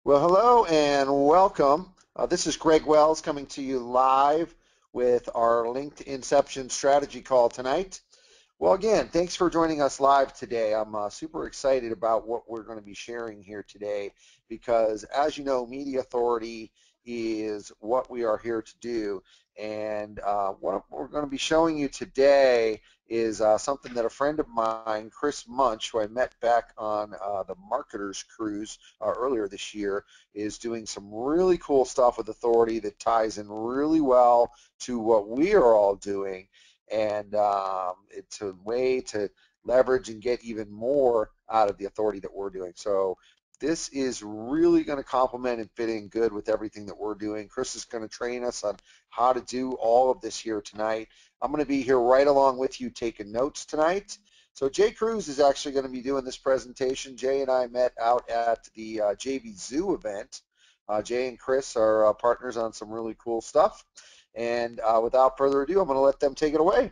Well, hello and welcome. This is Greg Wells coming to you live with our Linked Inception strategy call tonight. Well, again, thanks for joining us live today. I'm super excited about what we're going to be sharing here today because, as you know, media authority is what we are here to do. And what we're going to be showing you today is something that a friend of mine, Chris Munch, who I met back on the Marketers Cruise earlier this year, is doing some really cool stuff with authority that ties in really well to what we are all doing, and it's a way to leverage and get even more out of the authority that we're doing. So this is really going to complement and fit in good with everything that we're doing. Chris is going to train us on how to do all of this here tonight. I'm going to be here right along with you taking notes tonight. So Jay Cruz is actually going to be doing this presentation. Jay and I met out at the JV Zoo event. Jay and Chris are partners on some really cool stuff. And without further ado, I'm going to let them take it away.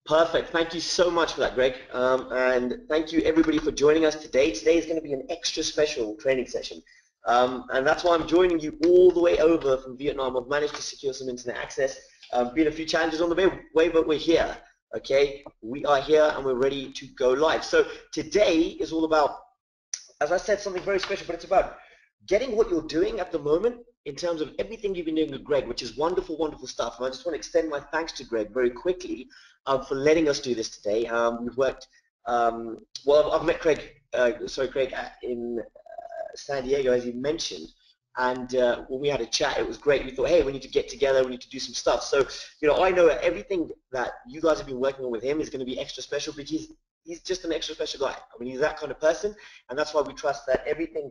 Perfect. Thank you so much for that, Greg. And thank you everybody for joining us today. Today is going to be an extra special training session. And that's why I'm joining you all the way over from Vietnam. I've managed to secure some internet access. Been a few challenges on the way, but we're here. Okay, we are here and we're ready to go live. So today is all about, as I said, something very special, but it's about getting what you're doing at the moment in terms of everything you've been doing with Greg, which is wonderful, wonderful stuff. And I just want to extend my thanks to Greg very quickly for letting us do this today. We've worked, well, I've met Craig, Craig in San Diego, as you mentioned. And when we had a chat, it was great. We thought, hey, we need to get together. We need to do some stuff. So, I know that everything that you guys have been working on with him is going to be extra special because he's just an extra special guy. I mean, he's that kind of person. And that's why we trust that everything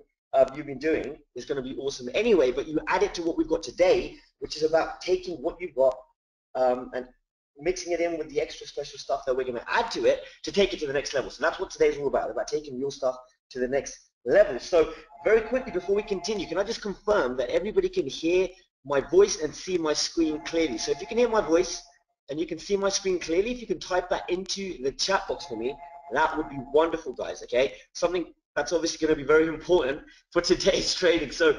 you've been doing is going to be awesome anyway, but you add it to what we've got today, which is about taking what you've got and mixing it in with the extra special stuff that we're going to add to it to take it to the next level. So that's what today's all about taking your stuff to the next level. So very quickly before we continue, can I just confirm that everybody can hear my voice and see my screen clearly? So if you can hear my voice and you can see my screen clearly, if you can type that into the chat box for me, that would be wonderful, guys, okay? Something that's obviously going to be very important for today's trading. So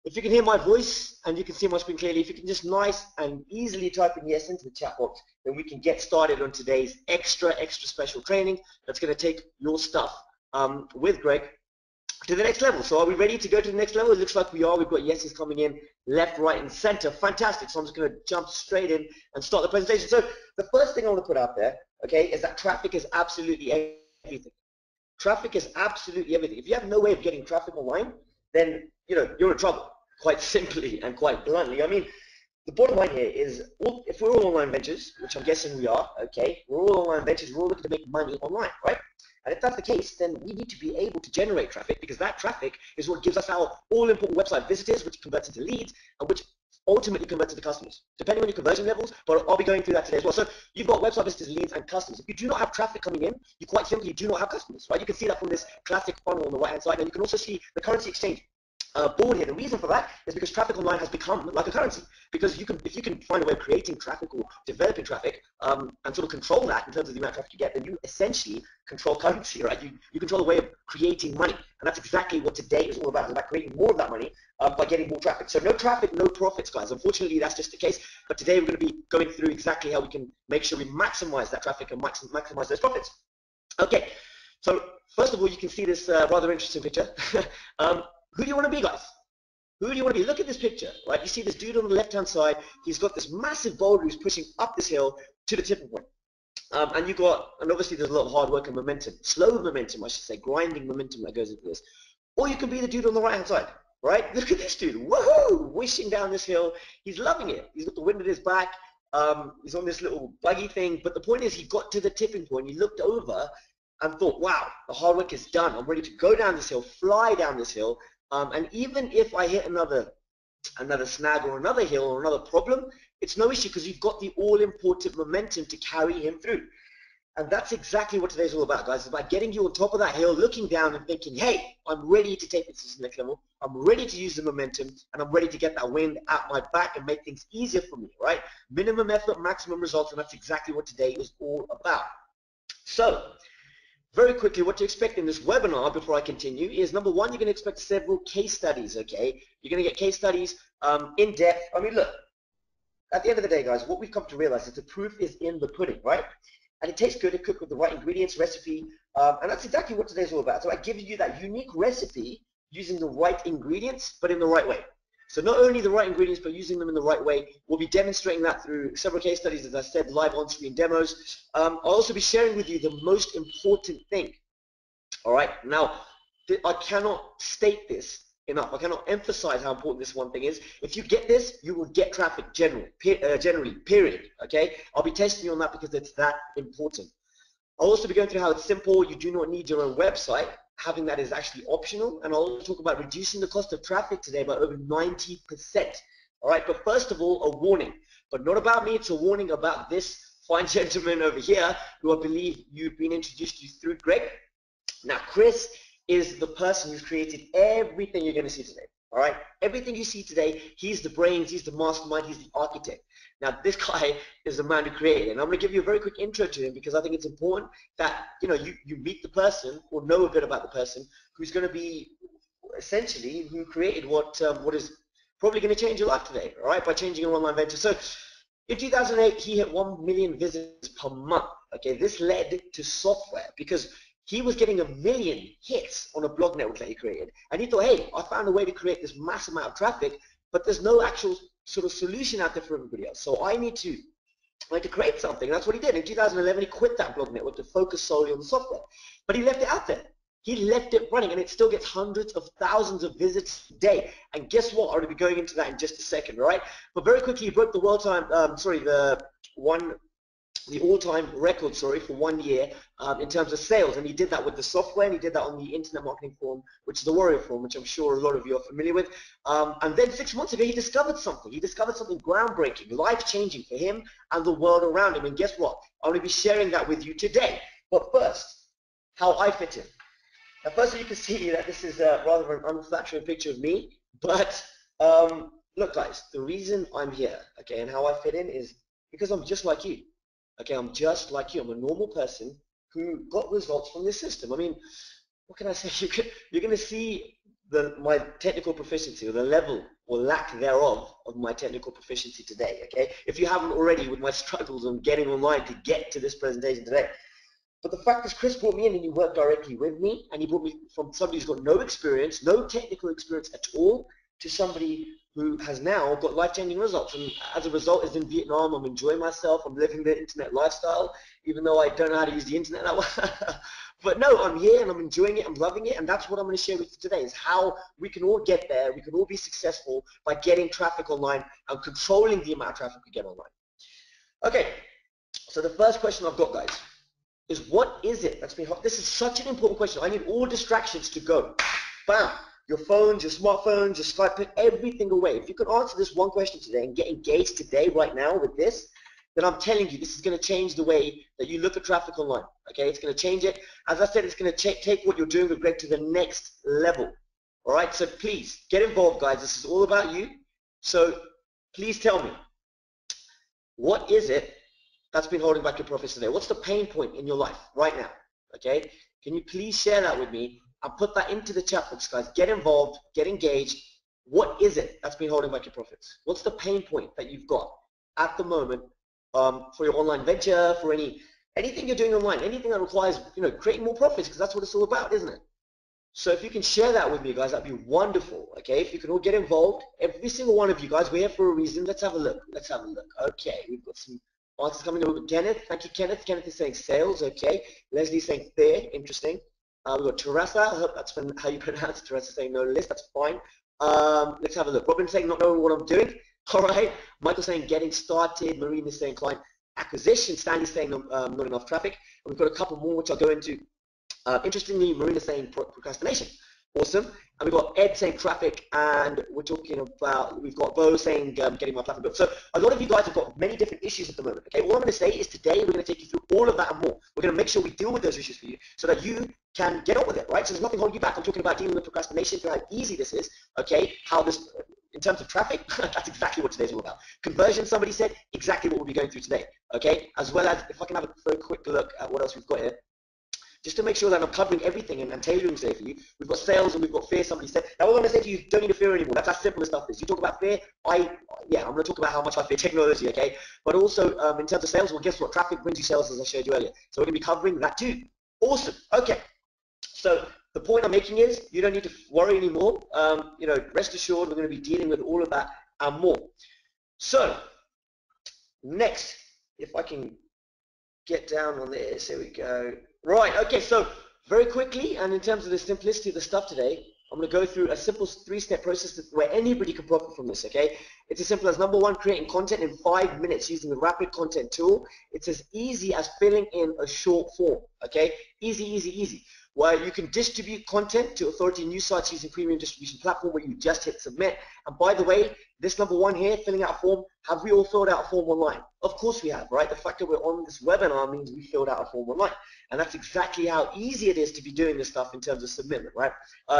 if you can hear my voice and you can see my screen clearly, if you can just nice and easily type in yes into the chat box, then we can get started on today's extra special training that's going to take your stuff with Greg to the next level. So are we ready to go to the next level? It looks like we are. We've got yeses coming in left, right, and center. Fantastic. So I'm just going to jump straight in and start the presentation. So the first thing I want to put out there, okay, is that traffic is absolutely everything. Traffic is absolutely everything. If you have no way of getting traffic online, then you're in trouble, quite simply and quite bluntly. I mean, the bottom line here is, if we're all online ventures, which I'm guessing we are, okay, we're all online ventures, we're all looking to make money online, right? And if that's the case, then we need to be able to generate traffic, because that traffic is what gives us our all-important website visitors, which converts into leads, and which ultimately converts into customers, depending on your conversion levels, but I'll be going through that today as well. So you've got website visitors, leads, and customers. If you do not have traffic coming in, you quite simply do not have customers, right? You can see that from this classic funnel on the right-hand side, and you can also see the currency exchange board here. The reason for that is because traffic online has become like a currency. Because if you can find a way of creating traffic or developing traffic and sort of control that in terms of the amount of traffic you get, then you essentially control currency, right? You control the way of creating money, and that's exactly what today is all about. It's about creating more of that money by getting more traffic. So no traffic, no profits, guys. Unfortunately, that's just the case. But today we're going to be going through exactly how we can make sure we maximize that traffic and maximize those profits. Okay. So first of all, you can see this rather interesting picture. Who do you want to be, guys? Who do you want to be? Look at this picture, right? You see this dude on the left-hand side. He's got this massive boulder who's pushing up this hill to the tipping point. And obviously there's a lot of hard work and momentum, slow momentum, I should say, grinding momentum that goes into this. Or you can be the dude on the right-hand side, right? Look at this dude, woohoo, wishing down this hill. He's loving it. He's got the wind at his back. He's on this little buggy thing. But the point is, he got to the tipping point. He looked over and thought, wow, the hard work is done. I'm ready to go down this hill, fly down this hill. And even if I hit another snag or another hill or another problem, it's no issue, because you've got the all-important momentum to carry him through. And that's exactly what today's all about, guys. It's about getting you on top of that hill, looking down and thinking, hey, I'm ready to take this to the next level. I'm ready to use the momentum, and I'm ready to get that wind at my back and make things easier for me, right? Minimum effort, maximum results, and that's exactly what today is all about. So very quickly, what to expect in this webinar before I continue is, number one, you're going to expect several case studies, okay? You're going to get case studies in depth. I mean, look, at the end of the day, guys, what we've come to realize is the proof is in the pudding, right? And it tastes good to cook with the right ingredients, recipe, and that's exactly what today's all about. So I give you that unique recipe using the right ingredients, but in the right way. So not only the right ingredients, but using them in the right way. We'll be demonstrating that through several case studies, as I said, live on-screen demos. I'll also be sharing with you the most important thing. All right. Now, I cannot state this enough. I cannot emphasize how important this one thing is. If you get this, you will get traffic generally, period. Okay. I'll be testing you on that because it's that important. I'll also be going through how it's simple. You do not need your own website. Having that is actually optional. And I'll also talk about reducing the cost of traffic today by over 90%. All right. But first of all, a warning. But not about me. It's a warning about this fine gentleman over here who I believe you've been introduced to through Greg. Now, Chris is the person who's created everything you're going to see today. All right, everything you see today, he's the brains, he's the mastermind, he's the architect. Now, this guy is the man who created it, and I'm going to give you a very quick intro to him because I think it's important that you meet the person or know a bit about the person who's going to be essentially who created what is probably going to change your life today. All right, by changing your online venture. So, in 2008, he hit 1 million visits per month. Okay, this led to software because he was getting 1 million hits on a blog network that he created. And he thought, hey, I found a way to create this massive amount of traffic, but there's no actual sort of solution out there for everybody else. So I need to create something. And that's what he did. In 2011, he quit that blog network to focus solely on the software. But he left it out there. He left it running, and it still gets hundreds of thousands of visits a day. And guess what? I'm going to be going into that in just a second, right? But very quickly, he broke the the all-time record, for 1 year in terms of sales, and he did that with the software, and he did that on the Internet Marketing Forum, which is the Warrior Forum, which I'm sure a lot of you are familiar with. And then 6 months ago, he discovered something. He discovered something groundbreaking, life-changing for him and the world around him. And guess what? I'm going to be sharing that with you today. But first, how I fit in. Now, first, you can see that this is rather an unflattering picture of me. But look, guys, the reason I'm here, okay, and how I fit in is because I'm just like you. Okay, I'm just like you. I'm a normal person who got results from this system. I mean, what can I say? You're going to see my technical proficiency, or the level or lack thereof of my technical proficiency today. Okay, if you haven't already, with my struggles on getting online to get to this presentation today. But the fact is, Chris brought me in and he worked directly with me, and he brought me from somebody who's got no experience, no technical experience at all, to somebody who has now got life-changing results. And as a result, is in Vietnam. I'm enjoying myself. I'm living the internet lifestyle, even though I don't know how to use the internet that well. But no, I'm here and I'm enjoying it. I'm loving it. And that's what I'm going to share with you today, is how we can all get there. We can all be successful by getting traffic online and controlling the amount of traffic we get online. Okay, so the first question I've got, guys, is what is it that's been hot? This is such an important question. I need all distractions to go. Bam. Your phones, your smartphones, your Skype, put everything away. If you can answer this one question today and get engaged today, right now, with this, then I'm telling you, this is going to change the way that you look at traffic online. Okay, it's going to change it. As I said, it's going to take what you're doing with Greg to the next level. All right, so please get involved, guys. This is all about you. So please tell me, what is it that's been holding back your profits today? What's the pain point in your life right now? Okay, can you please share that with me? I'll put that into the chat box, guys. Get involved, get engaged. What is it that's been holding back your profits? What's the pain point that you've got at the moment for your online venture, for anything you're doing online, anything that requires creating more profits, because that's what it's all about, isn't it? So if you can share that with me, guys, that'd be wonderful. Okay, if you can all get involved, every single one of you guys, we're here for a reason. Let's have a look. Let's have a look. Okay, we've got some answers coming in. Kenneth, thank you, Kenneth. Kenneth is saying sales. Okay, Leslie's saying fear. Interesting. We've got Teresa. I hope that's how you pronounce it. Teresa saying no list. That's fine. Let's have a look. Robin saying not knowing what I'm doing. All right. Michael saying getting started. Marine is saying client acquisition. Stanley's saying not enough traffic. And we've got a couple more which I'll go into. Interestingly, Marine is saying procrastination. Awesome. And we've got Ed saying traffic, and we're talking about, we've got Bo saying getting my platform built. So a lot of you guys have got many different issues at the moment. Okay, all I'm going to say is today we're going to take you through all of that and more. We're going to make sure we deal with those issues for you so that you can get on with it, right? So there's nothing holding you back. I'm talking about dealing with procrastination, how easy this is, okay? How this, in terms of traffic, that's exactly what today's all about. Conversion, somebody said, exactly what we'll be going through today, okay? As well as, if I can have a very quick look at what else we've got here. just to make sure that I'm covering everything and tailoring today for you. We've got sales and we've got fear, somebody said. Now, what I'm going to say to you, don't need to fear anymore. That's how simple this stuff is. You talk about fear, I'm going to talk about how much I fear technology, okay? But also, in terms of sales, well, guess what? Traffic brings you sales, as I showed you earlier. So we're going to be covering that too. Awesome. Okay. So the point I'm making is you don't need to worry anymore. Rest assured, we're going to be dealing with all of that and more. So next, if I can get down on this, here we go. Right, okay, so very quickly, and in terms of the simplicity of the stuff today, I'm going to go through a simple 3-step process where anybody can profit from this, okay? It's as simple as, number one, creating content in 5 minutes using the Rapid Content tool. It's as easy as filling in a short form, okay? Easy, easy, easy. Where you can distribute content to authority news sites using premium distribution platform where you just hit submit. And by the way, this number one here, filling out a form, have we all filled out a form online? Of course we have, right? The fact that we're on this webinar means we filled out a form online. And that's exactly how easy it is to be doing this stuff in terms of submitment, right?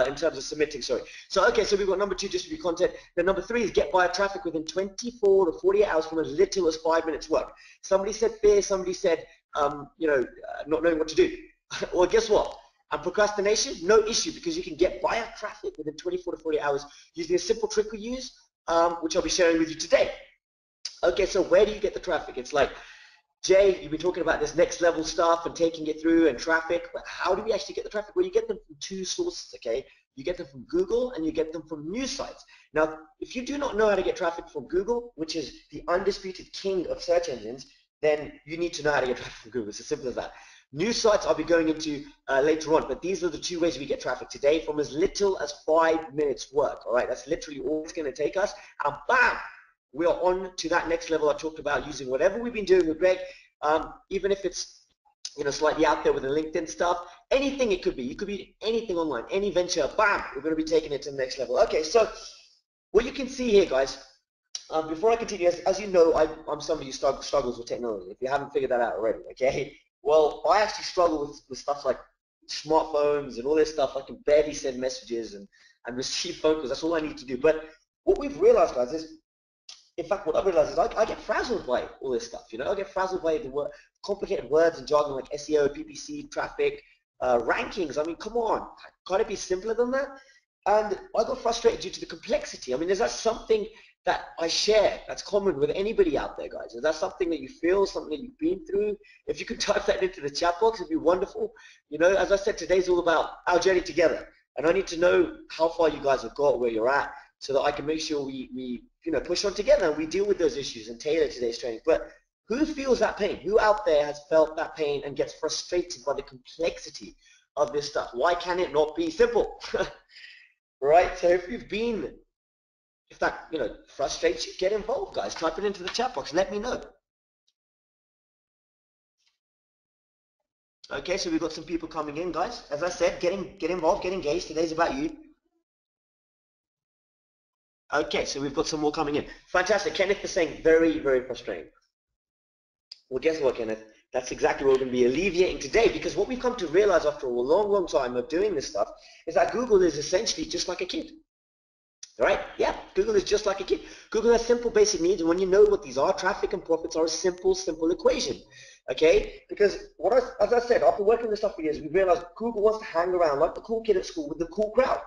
In terms of submitting, sorry. So, okay, so we've got number 2, distribute content. Then number 3 is get buyer traffic within 24 to 48 hours from as little as 5 minutes work. Somebody said fear, somebody said, not knowing what to do. Well, guess what? And procrastination, no issue, because you can get buyer traffic within 24 to 48 hours using a simple trick we use, which I'll be sharing with you today. Okay, so where do you get the traffic? It's like, Jay, you've been talking about this next level stuff and taking it through and traffic, but how do we actually get the traffic? Well, you get them from 2 sources, okay? You get them from Google and you get them from news sites. Now, if you do not know how to get traffic from Google, which is the undisputed king of search engines, then you need to know how to get traffic from Google. It's as simple as that. News sites I'll be going into later on, but these are the 2 ways we get traffic today from as little as 5 minutes work, all right? That's literally all it's going to take us, and bam, we are on to that next level I talked about using whatever we've been doing with Greg, even if it's slightly out there with the LinkedIn stuff, anything it could be. It could be anything online, any venture, bam, we're going to be taking it to the next level. Okay, so what you can see here, guys, before I continue, as you know, I'm somebody who struggles with technology, if you haven't figured that out already, okay? Well, I actually struggle with stuff like smartphones and all this stuff. I can barely send messages and receive phone calls. That's all I need to do. But what we've realized, guys, is, in fact, what I've realized is I get frazzled by all this stuff. I get frazzled by the complicated words and jargon like SEO, PPC, traffic, rankings. I mean, come on. Can't it be simpler than that? And I got frustrated due to the complexity. I mean, is that something that I share that's common with anybody out there, guys? Is that something that you feel, something that you've been through? If you could type that into the chat box, it'd be wonderful. As I said, today's all about our journey together. And I need to know how far you guys have got, where you're at, so that I can make sure we push on together and we deal with those issues and tailor today's training. But who feels that pain? Who out there has felt that pain and gets frustrated by the complexity of this stuff? Why can it not be simple? Right? So if that frustrates you, get involved, guys. Type it into the chat box. Let me know. Okay, so we've got some people coming in, guys. As I said, get involved, get engaged. Today's about you. Okay, so we've got some more coming in. Fantastic. Kenneth is saying very, very frustrating. Well, guess what, Kenneth? That's exactly what we're going to be alleviating today, because what we've come to realize after a long, long time of doing this stuff is that Google is essentially just like a kid. Right? Yeah, Google is just like a kid. Google has simple basic needs, and when you know what these are, traffic and profits are a simple equation. Okay? Because as I said, after working this stuff for years, we realized Google wants to hang around like the cool kid at school with the cool crowd.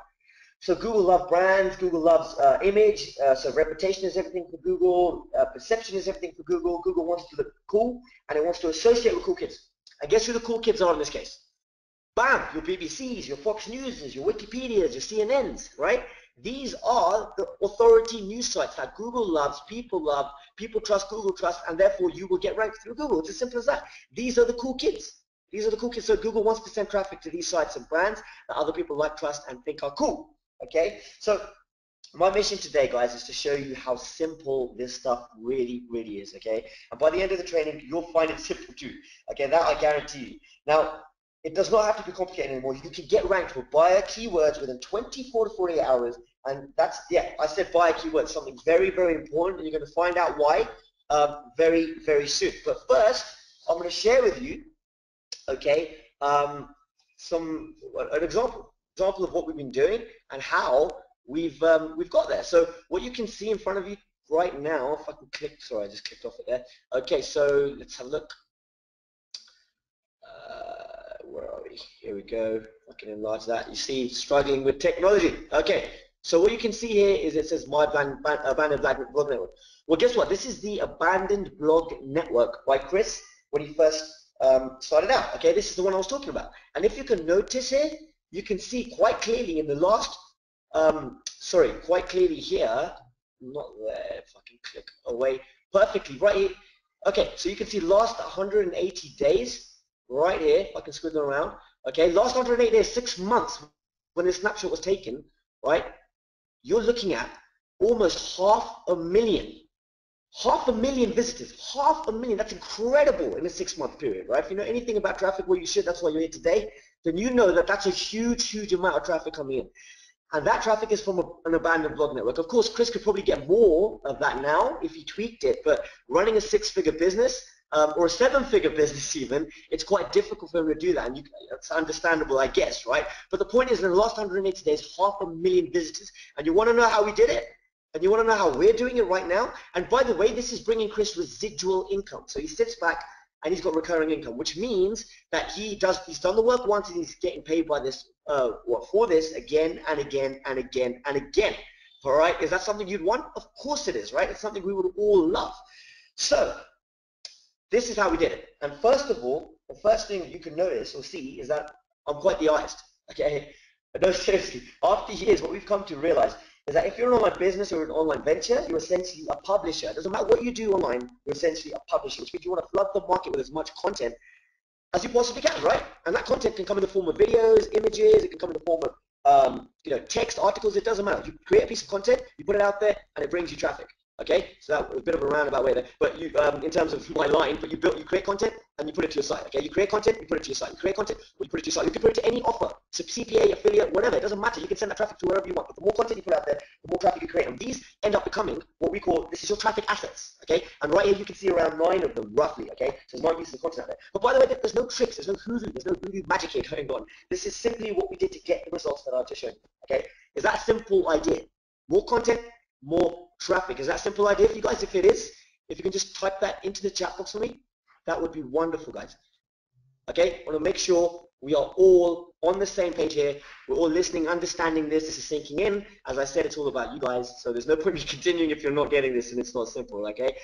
So Google loves brands, Google loves image, so reputation is everything for Google, perception is everything for Google. Google wants to look cool, and it wants to associate with cool kids. And guess who the cool kids are in this case? Bam! Your BBCs, your Fox Newses, your Wikipedias, your CNNs, right? These are the authority news sites that Google loves, people love, people trust, Google trust, and therefore you will get ranked through Google. It's as simple as that. These are the cool kids. These are the cool kids. So Google wants to send traffic to these sites and brands that other people like, trust, and think are cool. Okay? So my mission today, guys, is to show you how simple this stuff really, really is. Okay? And by the end of the training, you'll find it simple too. Okay? That I guarantee you. Now, it does not have to be complicated anymore. You can get ranked with buyer keywords within 24 to 48 hours. And that's, yeah, I said buyer keywords, something very, very important. And you're going to find out why very, very soon. But first, I'm going to share with you, okay, an example of what we've been doing and how we've got there. So what you can see in front of you right now, if I can click, sorry, I just clicked off it there. Okay, so let's have a look. Where are we? Here we go. I can enlarge that. You see, struggling with technology. Okay. So what you can see here is it says my abandoned blog network. Well, guess what? This is the abandoned blog network by Chris when he first started out. Okay, this is the one I was talking about. And if you can notice here, you can see quite clearly in the last, quite clearly here, not there. If I can click away perfectly, right here. Okay, so you can see last 180 days right here. If I can squiggle around. Okay, last 180 days, 6 months when this snapshot was taken, right? You're looking at almost 500,000 visitors, 500,000. That's incredible in a 6-month period, right? If you know anything about traffic, well, you should. That's why you're here today. Then you know that that's a huge, huge amount of traffic coming in. And that traffic is from an abandoned blog network. Of course, Chris could probably get more of that now if he tweaked it, but running a 6-figure business or a 7-figure business even, it's quite difficult for him to do that. And it's understandable, I guess, right? But the point is, in the last 180 days, 500,000 visitors. And you want to know how we did it? And you want to know how we're doing it right now? And by the way, this is bringing Chris residual income. So he sits back and he's got recurring income, which means that he's done the work once and he's getting paid by this for this again and again and again and again. All right, is that something you'd want? Of course it is, right? It's something we would all love. So this is how we did it. And first of all, the first thing you can notice or see is that I'm quite the honest. Okay, no, seriously. After years, what we've come to realize is that if you're an online business or an online venture, you're essentially a publisher. It doesn't matter what you do online, you're essentially a publisher, which means you want to flood the market with as much content as you possibly can, right? And that content can come in the form of videos, images, it can come in the form of text, articles, it doesn't matter. You create a piece of content, you put it out there, and it brings you traffic. Okay, so that was a bit of a roundabout way there, but you, in terms of my line, but you create content and you put it to your site. Okay, you create content, you put it to your site. You create content, you put it to your site. You can put it to any offer, CPA, affiliate, whatever. It doesn't matter. You can send that traffic to wherever you want. But the more content you put out there, the more traffic you create, and these end up becoming what we call, this is your traffic assets. Okay, and right here you can see around 9 of them roughly. Okay, so there's 9 pieces of content out there. But by the way, there's no tricks, there's no hoodoo, there's no voodoo magic here going on. This is simply what we did to get the results that I've just shown you. Okay, is that a simple idea? More content, more traffic. Is that a simple idea for you guys? If it is, if you can just type that into the chat box for me, that would be wonderful, guys. Okay, I want to make sure we are all on the same page here. We're all listening, understanding this. This is sinking in. As I said, it's all about you guys, so there's no point in me continuing if you're not getting this and it's not simple, okay?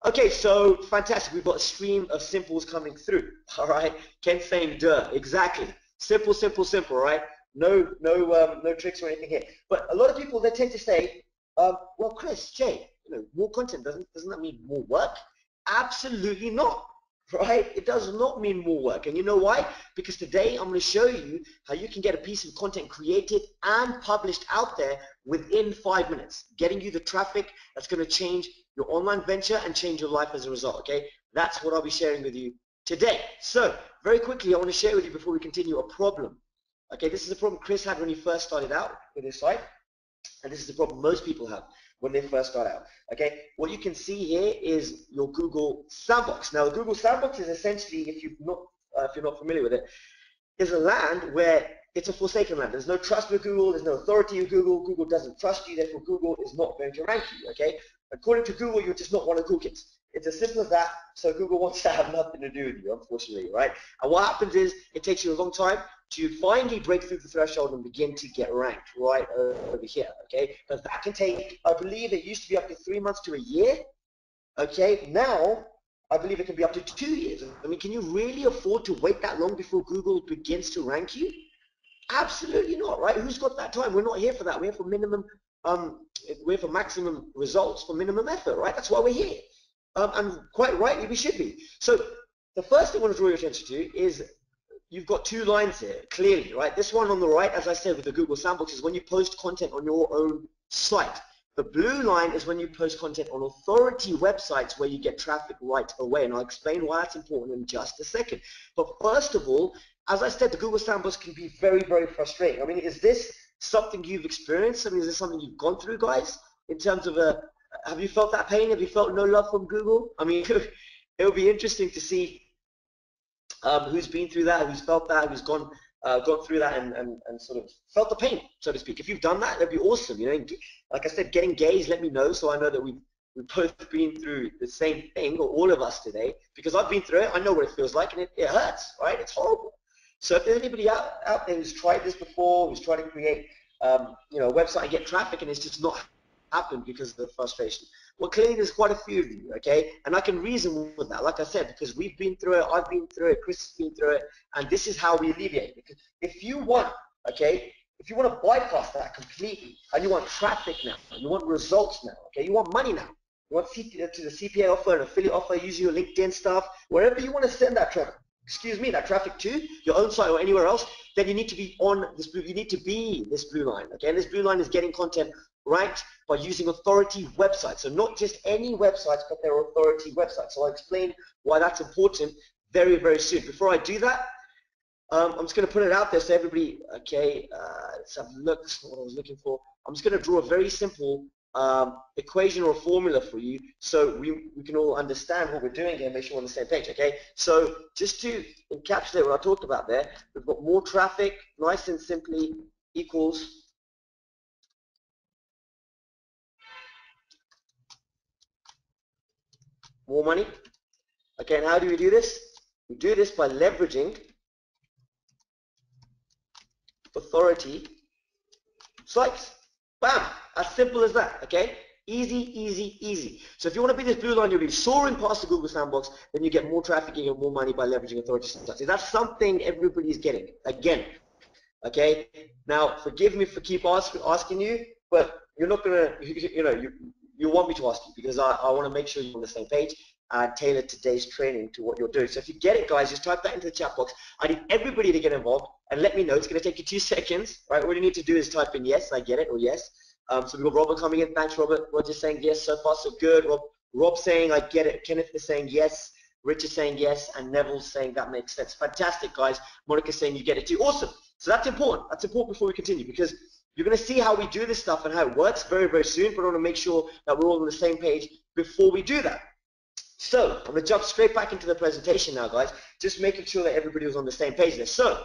Okay, so fantastic. We've got a stream of simples coming through, all right? Ken saying, duh, exactly. Simple, simple, simple, right? No tricks or anything here. But a lot of people, they tend to say, well, Chris, Jay, more content, doesn't that mean more work? Absolutely not, right? It does not mean more work. And you know why? Because today I'm going to show you how you can get a piece of content created and published out there within 5 minutes, getting you the traffic that's going to change your online venture and change your life as a result, okay? That's what I'll be sharing with you today. So very quickly, I want to share with you before we continue a problem. Okay, this is a problem Chris had when he first started out with his site. And this is the problem most people have when they first start out. Okay, what you can see here is your Google Sandbox. Now, the Google Sandbox is essentially, if you're not familiar with it, is a land where it's a forsaken land. There's no trust with Google. There's no authority with Google. Google doesn't trust you. Therefore, Google is not going to rank you. Okay, according to Google, you're just not one of the cool kids. It's as simple as that. So Google wants to have nothing to do with you, unfortunately, right? And what happens is it takes you a long time to finally break through the threshold and begin to get ranked right over here, okay? Because that can take, I believe it used to be up to 3 months to a year, okay? Now, I believe it can be up to 2 years. I mean, can you really afford to wait that long before Google begins to rank you? Absolutely not, right? Who's got that time? We're not here for that. We're here for minimum, we're for maximum results for minimum effort, right? That's why we're here. And quite rightly, we should be. So the first thing I want to draw your attention to is you've got 2 lines here, clearly, right? This one on the right, as I said, with the Google Sandbox, is when you post content on your own site. The blue line is when you post content on authority websites where you get traffic right away. And I'll explain why that's important in just a second. But first of all, as I said, the Google Sandbox can be very, very frustrating. I mean, is this something you've experienced? I mean, is this something you've gone through, guys, in terms of have you felt that pain? Have you felt no love from Google? I mean, it would be interesting to see who's been through that, who's felt that, who's gone through that and sort of felt the pain, so to speak. If you've done that, that'd be awesome. You know, like I said, get engaged, let me know so I know that we've both been through the same thing, or all of us today, because I've been through it. I know what it feels like, and it hurts, right? It's horrible. So if there's anybody out there who's tried this before, who's tried to create a website and get traffic and it's just not happened because of the frustration, well, clearly there's quite a few of you, okay? And I can reason with that, like I said, because we've been through it, I've been through it, Chris has been through it, and this is how we alleviate it. Because if you want, okay, if you want to bypass that completely and you want traffic now, you want results now, okay, you want money now, you want to the CPA offer, an affiliate offer, use your LinkedIn stuff, wherever you want to send that traffic, that traffic to your own site or anywhere else, then you need to be on this blue, you need to be this blue line, okay? And this blue line is getting content ranked by using authority websites. So not just any websites, but their authority websites. So I'll explain why that's important very, very soon. Before I do that, I'm just going to put it out there so everybody, okay, let's have a look. That's not what I was looking for. I'm just going to draw a very simple equation or formula for you so we can all understand what we're doing here and make sure we're on the same page, okay? So just to encapsulate what I talked about there, we've got more traffic, nice and simply, equals more money. Okay, and how do we do this? We do this by leveraging authority sites. Bam! As simple as that, okay? Easy, easy, easy. So if you want to be this blue line, you'll be soaring past the Google Sandbox, then you get more traffic, you get more money by leveraging authority sites. That's something everybody's getting. Again, okay? Now, forgive me for keep asking you, but you're not going to, you want me to ask you because I want to make sure you're on the same page and tailor today's training to what you're doing. So if you get it, guys, just type that into the chat box. I need everybody to get involved and let me know. It's going to take you 2 seconds, right? All you need to do is type in yes, I get it, or yes. So we've got Robert coming in. Thanks, Robert. Roger's saying yes, so far so good. Rob saying I get it. Kenneth is saying yes. Richard saying yes, and Neville's saying that makes sense. Fantastic, guys. Monica's saying you get it too. Awesome. So that's important. That's important before we continue because you're going to see how we do this stuff and how it works very, very soon, but I want to make sure that we're all on the same page before we do that. So I'm going to jump straight back into the presentation now, guys, just making sure that everybody was on the same page there. So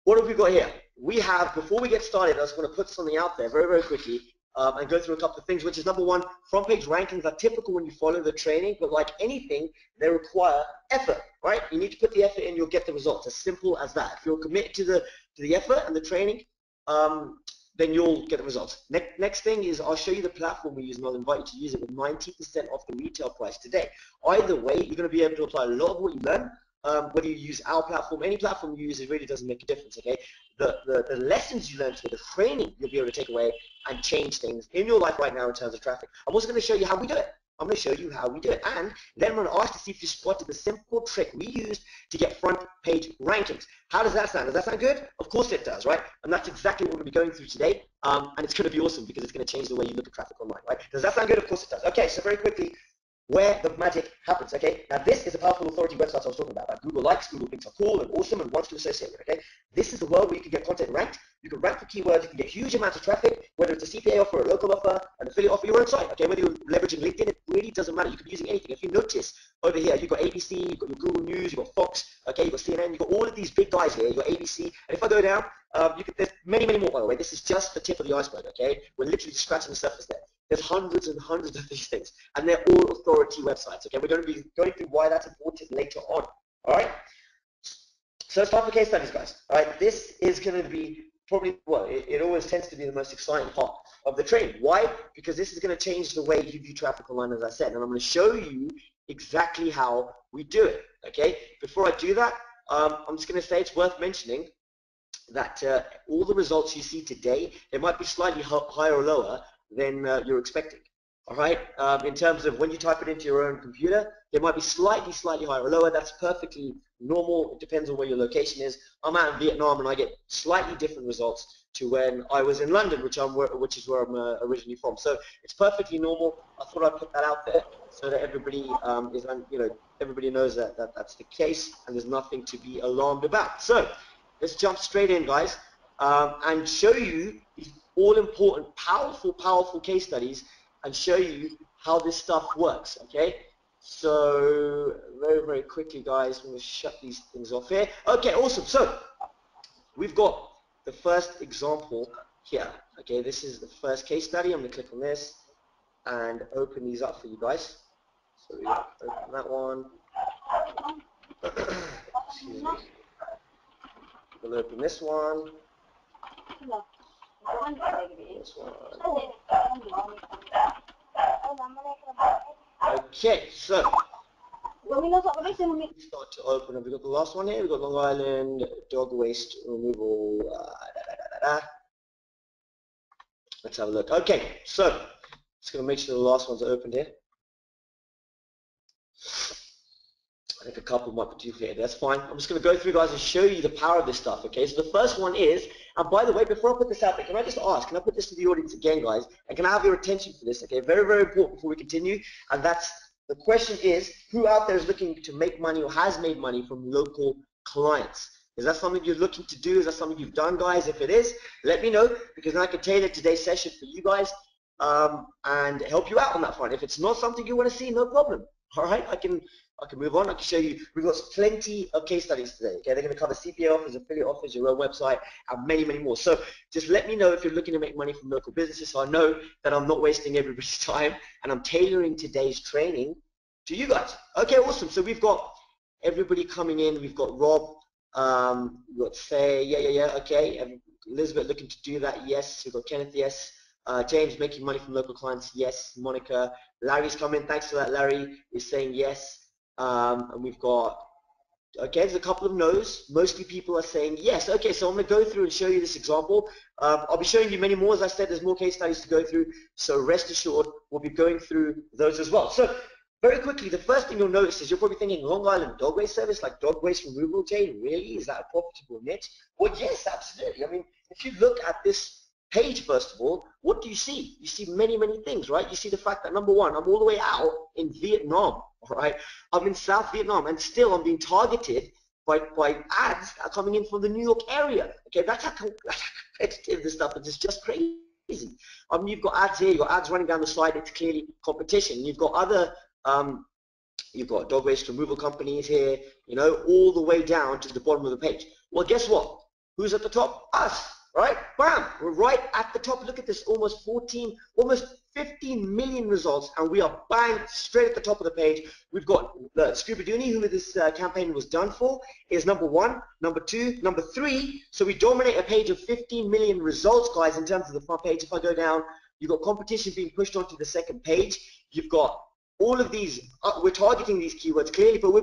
what have we got here? We have, before we get started, I just want to put something out there very, very quickly and go through a couple of things, which is number one, front page rankings are typical when you follow the training, but like anything, they require effort, right? You need to put the effort in, you'll get the results, as simple as that. If you're committed to the effort and the training, then you'll get the results. Next thing is I'll show you the platform we use and I'll invite you to use it with 90% off the retail price today. Either way, you're going to be able to apply a lot of what you learn, whether you use our platform, any platform you use, it really doesn't make a difference, okay? The lessons you learn today, the training you'll be able to take away and change things in your life right now in terms of traffic. I'm also going to show you how we do it. I'm going to show you how we do it. And then I'm going to ask to see if you spotted the simple trick we used to get front page rankings. How does that sound? Does that sound good? Of course it does, right? And that's exactly what we're going to be going through today. And it's going to be awesome because it's going to change the way you look at traffic online, right? Does that sound good? Of course it does. Okay, so very quickly, where the magic happens, okay? Now this is a powerful authority website I was talking about. Google likes, Google thinks are cool and awesome and wants to associate with, okay? This is the world where you can get content ranked, you can rank for keywords, you can get huge amounts of traffic, whether it's a CPA offer, a local offer, an affiliate offer, your own site, okay? Whether you're leveraging LinkedIn, it really doesn't matter. You could be using anything. If you notice over here, you've got ABC, you've got your Google News, you've got Fox, okay? You've got CNN, you've got all of these big guys here, you've got ABC, and if I go down, there's many, many more, by the way. This is just the tip of the iceberg, okay? We're literally just scratching the surface there. There's hundreds and hundreds of these things, and they're all authority websites, okay? We're going to be going through why that's important later on, all right? So let's start with case studies, guys, all right? This is going to be probably, well, it always tends to be the most exciting part of the training. Why? Because this is going to change the way you view traffic online, as I said, and I'm going to show you exactly how we do it, okay? Before I do that, I'm just going to say it's worth mentioning that all the results you see today, they might be slightly higher or lower than you're expecting, all right? In terms of when you type it into your own computer, they might be slightly higher or lower. That's perfectly normal. It depends on where your location is. I'm out in Vietnam and I get slightly different results to when I was in London, which is where I'm originally from. So it's perfectly normal. I thought I'd put that out there so that everybody everybody knows that that's the case and there's nothing to be alarmed about. So let's jump straight in, guys, and show you these all-important, powerful case studies and show you how this stuff works, okay? So very, very quickly, guys, I'm going to shut these things off here. Okay, awesome. So we've got the first example here, okay? This is the first case study. I'm going to click on this and open these up for you guys. So we open that one. Excuse me. We'll open this one. This one. Okay, so start to open up. We've got the last one here. We've got Long Island dog waste removal. Let's have a look. Okay, so just going to make sure the last one's opened here. I think a couple might be too clear. That's fine. I'm just going to go through, guys, and show you the power of this stuff. Okay, so the first one is, and by the way, before I put this out there, can I just ask, can I put this to the audience again, guys? And can I have your attention for this? Okay, very, very important before we continue. And that's, the question is, who out there is looking to make money or has made money from local clients? Is that something you're looking to do? Is that something you've done, guys? If it is, let me know, because then I can tailor today's session for you guys and help you out on that front. If it's not something you want to see, no problem. All right, I can move on. I can show you. We've got plenty of case studies today. Okay, they're going to cover CPA offers, affiliate offers, your own website, and many, many more. So just let me know if you're looking to make money from local businesses, so I know that I'm not wasting everybody's time and I'm tailoring today's training to you guys. Okay, awesome. So we've got everybody coming in. We've got Rob. We've got Faye. Yeah. Okay. Elizabeth looking to do that. Yes. We've got Kenneth. Yes. James making money from local clients. Yes. Monica. Larry's coming. Thanks for that. Larry is saying yes. And we've got, okay, there's a couple of no's. Mostly people are saying yes. Okay, so I'm going to go through and show you this example. I'll be showing you many more. As I said, there's more case studies to go through. So rest assured, we'll be going through those as well. So very quickly, the first thing you'll notice is you're probably thinking, Long Island dog waste service, like dog waste removal chain, really? Is that a profitable niche? Well, yes, absolutely. I mean, if you look at this page, first of all, what do you see? You see many, many things, right? You see the fact that, number one, I'm all the way out in Vietnam, all right? I'm in South Vietnam, and still I'm being targeted by ads that are coming in from the New York area. Okay, that's how competitive this stuff is. It's just crazy. I mean, you've got ads here, you've got ads running down the side. It's clearly competition. You've got other you've got dog waste removal companies here, you know, all the way down to the bottom of the page. Well, guess what? Who's at the top? Us, right? Bam! We're right at the top. Look at this, almost 15 million results, and we are bang straight at the top of the page. We've got Scuba Dooney, who this campaign was done for, is number one, number two, number three. So we dominate a page of 15 million results, guys, in terms of the front page. If I go down, you've got competition being pushed onto the second page. You've got all of these, we're targeting these keywords clearly, but we're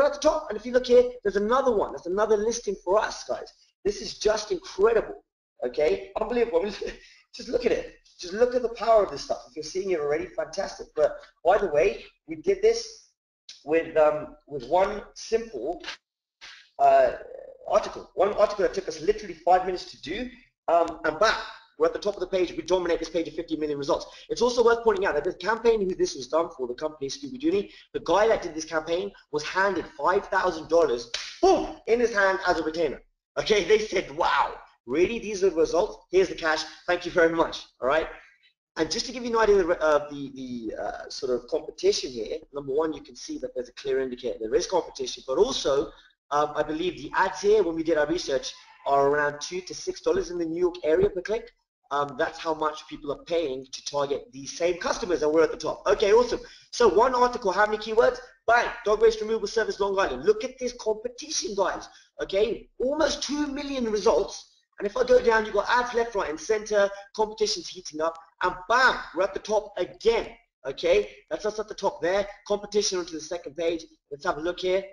at the top. And if you look here, there's another one. There's another listing for us, guys. This is just incredible, okay? Unbelievable. Just look at it. Just look at the power of this stuff. If you're seeing it already, fantastic. But by the way, we did this with one simple article. One article that took us literally 5 minutes to do, and bam, we're at the top of the page. We dominate this page of 50 million results. It's also worth pointing out that the campaign who this was done for, the company Scuba Dooney, the guy that did this campaign was handed $5,000, boom, in his hand as a retainer. Okay, they said, wow, really? These are the results? Here's the cash. Thank you very much. All right. And just to give you an idea of the sort of competition here, number one, you can see that there's a clear indicator. There is competition, but also I believe the ads here, when we did our research, are around $2 to $6 in the New York area per click. That's how much people are paying to target these same customers, and we're at the top. Okay, awesome. So one article, how many keywords? Bang, dog waste removal service, Long Island. Look at this competition, guys. Okay, almost 2 million results. And if I go down, you've got ads left, right, and center. Competition's heating up, and bam, we're at the top again. Okay, that's us at the top there. Competition onto the second page. Let's have a look here.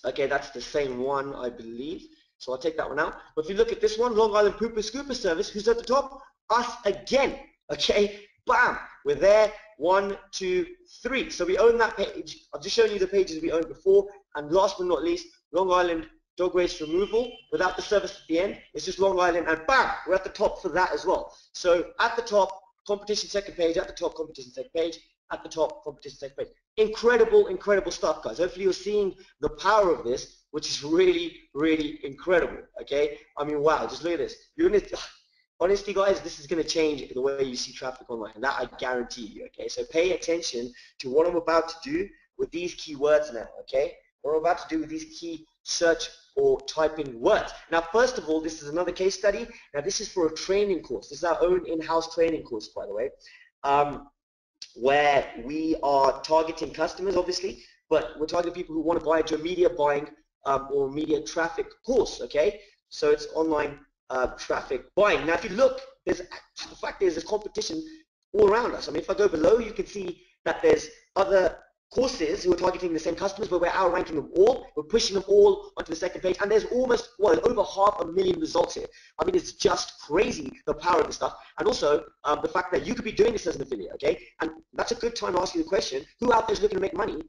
Okay, that's the same one, I believe. So I'll take that one out. But if you look at this one, Long Island Pooper Scooper Service, who's at the top? Us again. Okay, bam, we're there. 1, 2, 3. So we own that page. I've just shown you the pages we owned before. And last but not least, Long Island Dog Waste Removal, without the service at the end. It's just Long Island, and bam, we're at the top for that as well. So at the top, competition second page. At the top, competition second page. At the top, competition second page. Incredible, incredible stuff, guys. Hopefully you're seeing the power of this, which is really, really incredible. Okay, I mean, wow, just look at this. You're gonna, honestly, guys, this is gonna change the way you see traffic online, and that I guarantee you. Okay, so pay attention to what I'm about to do with these keywords now. Okay, what I'm about to do with these key search or typing words. Now, first of all, this is another case study. Now, this is for a training course. This is our own in-house training course, by the way, where we are targeting customers, obviously, but we're targeting people who want to buy into a media buying or media traffic course, okay? So it's online traffic buying. Now, if you look, the fact is there's competition all around us. I mean, if I go below, you can see that there's other courses who are targeting the same customers, but we're outranking them all. We're pushing them all onto the second page, and there's almost, well, over 500,000 results here. I mean, it's just crazy, the power of this stuff, and also the fact that you could be doing this as an affiliate, okay? And that's a good time to ask you the question, who out there is looking to make money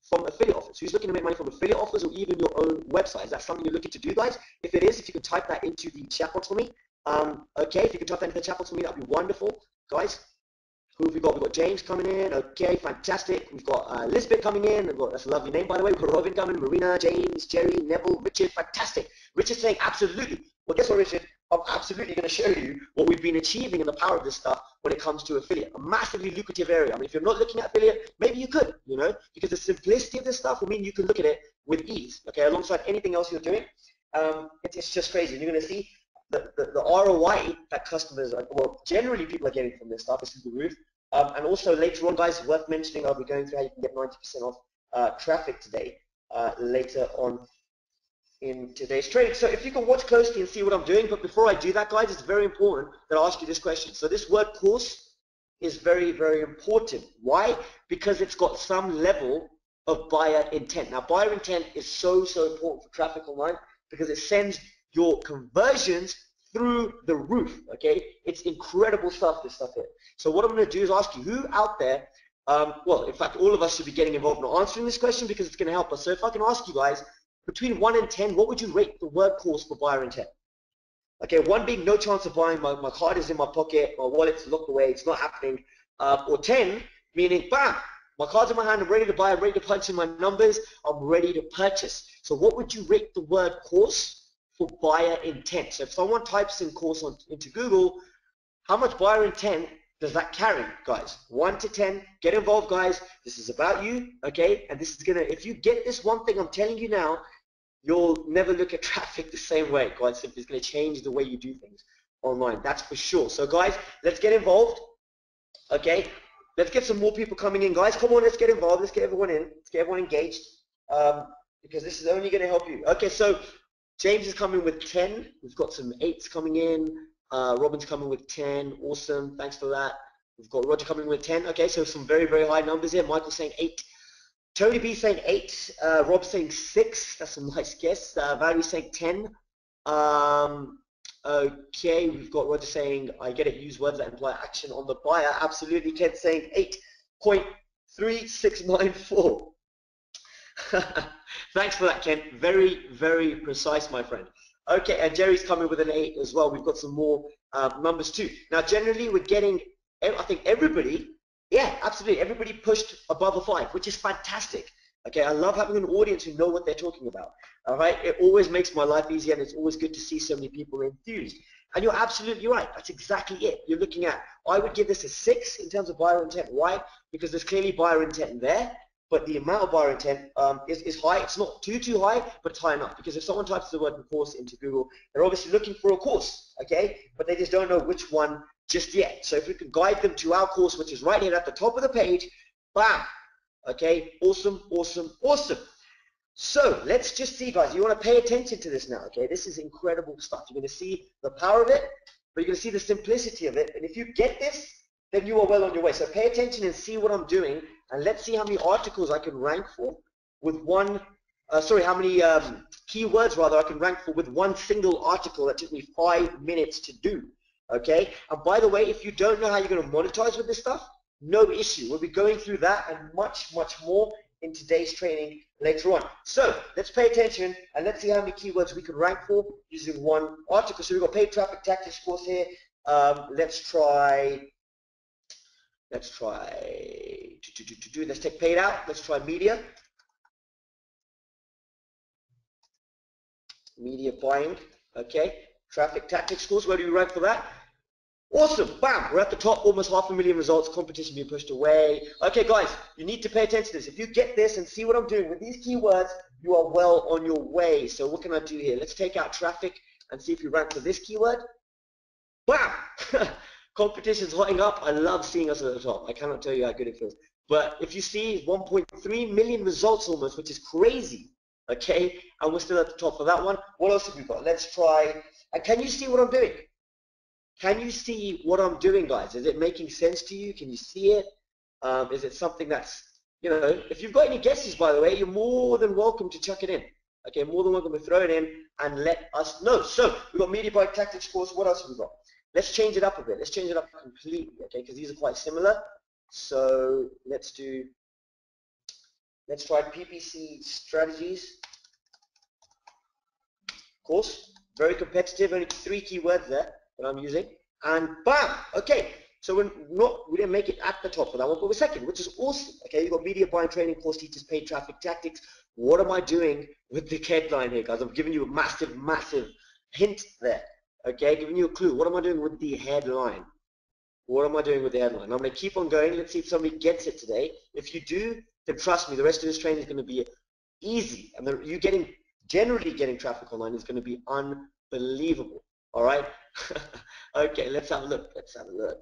from affiliate offers? Who's looking to make money from affiliate offers or even your own website? Is that something you're looking to do, guys? If it is, if you could type that into the chat box for me. Okay, if you could type that into the chat box for me, that'd be wonderful, guys. Who have we got? We've got James coming in. Okay, fantastic. We've got Elizabeth coming in. That's a lovely name, by the way. We've got Robin coming, Marina, James, Jerry, Neville, Richard. Fantastic. Richard's saying absolutely. Well, guess what, Richard? I'm absolutely going to show you what we've been achieving and the power of this stuff when it comes to affiliate. A massively lucrative area. I mean, if you're not looking at affiliate, maybe you could, you know, because the simplicity of this stuff will mean you can look at it with ease, okay, alongside anything else you're doing. It's just crazy. And you're going to see the ROI that customers, well, generally people are getting from this stuff is through the roof. And also later on, guys, worth mentioning, I'll be going through how you can get 90% off traffic today, later on in today's training. So if you can watch closely and see what I'm doing, but before I do that, guys, it's very important that I ask you this question. So this word course is very, very important. Why? Because it's got some level of buyer intent. Now, buyer intent is so, so important for traffic online because it sends your conversions through the roof, okay? It's incredible stuff, this stuff here. So what I'm going to do is ask you, who out there, well, in fact, all of us should be getting involved in answering this question because it's going to help us. So if I can ask you guys, between 1 and 10, what would you rate the word course for buyer intent? Okay, 1 being no chance of buying, my card is in my pocket, my wallet's locked away, it's not happening. Or 10, meaning, bam, my card's in my hand, I'm ready to buy, I'm ready to punch in my numbers, I'm ready to purchase. So what would you rate the word course for buyer intent? So if someone types in course into Google, how much buyer intent does that carry, guys? 1 to 10, get involved, guys. This is about you, okay? And this is gonna, if you get this one thing I'm telling you now, you'll never look at traffic the same way. Quite simply, it's gonna change the way you do things online, that's for sure. So guys, let's get involved, okay? Let's get some more people coming in, guys. Come on, let's get involved. Let's get everyone in. Let's get everyone engaged, because this is only gonna help you. Okay, so James is coming with 10. We've got some 8s coming in. Robin's coming with 10. Awesome. Thanks for that. We've got Roger coming with 10. Okay, so some very, very high numbers here. Michael's saying 8. Tony B saying 8. Rob's saying 6. That's a nice guess. Valerie's saying 10. Okay, we've got Roger saying, I get it, use words that imply action on the buyer. Absolutely. Ken's saying 8.3694. Thanks for that, Ken. Very, very precise, my friend. Okay, and Jerry's coming with an 8 as well. We've got some more numbers too. Now, generally, we're getting, I think everybody, yeah, absolutely, everybody pushed above a 5, which is fantastic. Okay, I love having an audience who know what they're talking about. All right, it always makes my life easier, and it's always good to see so many people enthused. And you're absolutely right. That's exactly it. You're looking at, I would give this a 6 in terms of buyer intent. Why? Because there's clearly buyer intent there. But the amount of buyer intent is high. It's not too high, but it's high enough. Because if someone types the word course into Google, they're obviously looking for a course, okay? But they just don't know which one just yet. So if we could guide them to our course, which is right here at the top of the page, bam, okay? Awesome, awesome, awesome. So let's just see, guys. You want to pay attention to this now, okay? This is incredible stuff. You're going to see the power of it, but you're going to see the simplicity of it. And if you get this, then you are well on your way. So pay attention and see what I'm doing, and let's see how many articles I can rank for with one, how many keywords rather I can rank for with one single article that took me 5 minutes to do, okay? And by the way, if you don't know how you're going to monetize with this stuff, no issue. We'll be going through that and much, much more in today's training later on. So let's pay attention and let's see how many keywords we can rank for using one article. So we've got paid traffic tactics course here. Let's take paid out. Let's try media buying. Okay, traffic tactics course. Where do we rank for that? Awesome, bam, we're at the top, almost 500,000 results, competition being pushed away. Okay, guys, you need to pay attention to this. If you get this and see what I'm doing with these keywords, you are well on your way. So what can I do here? Let's take out traffic and see if you rank for this keyword. Bam! Competition's hotting up. I love seeing us at the top. I cannot tell you how good it feels. But if you see 1.3 million results almost, which is crazy, okay? And we're still at the top of that one. What else have we got? Let's try, and can you see what I'm doing? Can you see what I'm doing, guys? Is it making sense to you? Can you see it? Is it something that's, if you've got any guesses, by the way, you're more than welcome to chuck it in. Okay, more than welcome to throw it in and let us know. So we've got media buying tactics course. What else have we got? Let's change it up a bit. Let's change it up completely, okay, because these are quite similar. So let's try PPC strategies course. Very competitive, only 3 keywords there that I'm using. And bam, okay. So we didn't make it at the top for that one, but we're second, which is awesome. Okay, you've got media buying training course, teaches paid traffic tactics. What am I doing with the headline here, guys? I'm giving you a massive, massive hint there. Okay, giving you a clue. What am I doing with the headline? What am I doing with the headline? I'm going to keep on going. Let's see if somebody gets it today. If you do, then trust me, the rest of this training is going to be easy. And you generally getting traffic online is going to be unbelievable. All right? Okay, let's have a look. Let's have a look.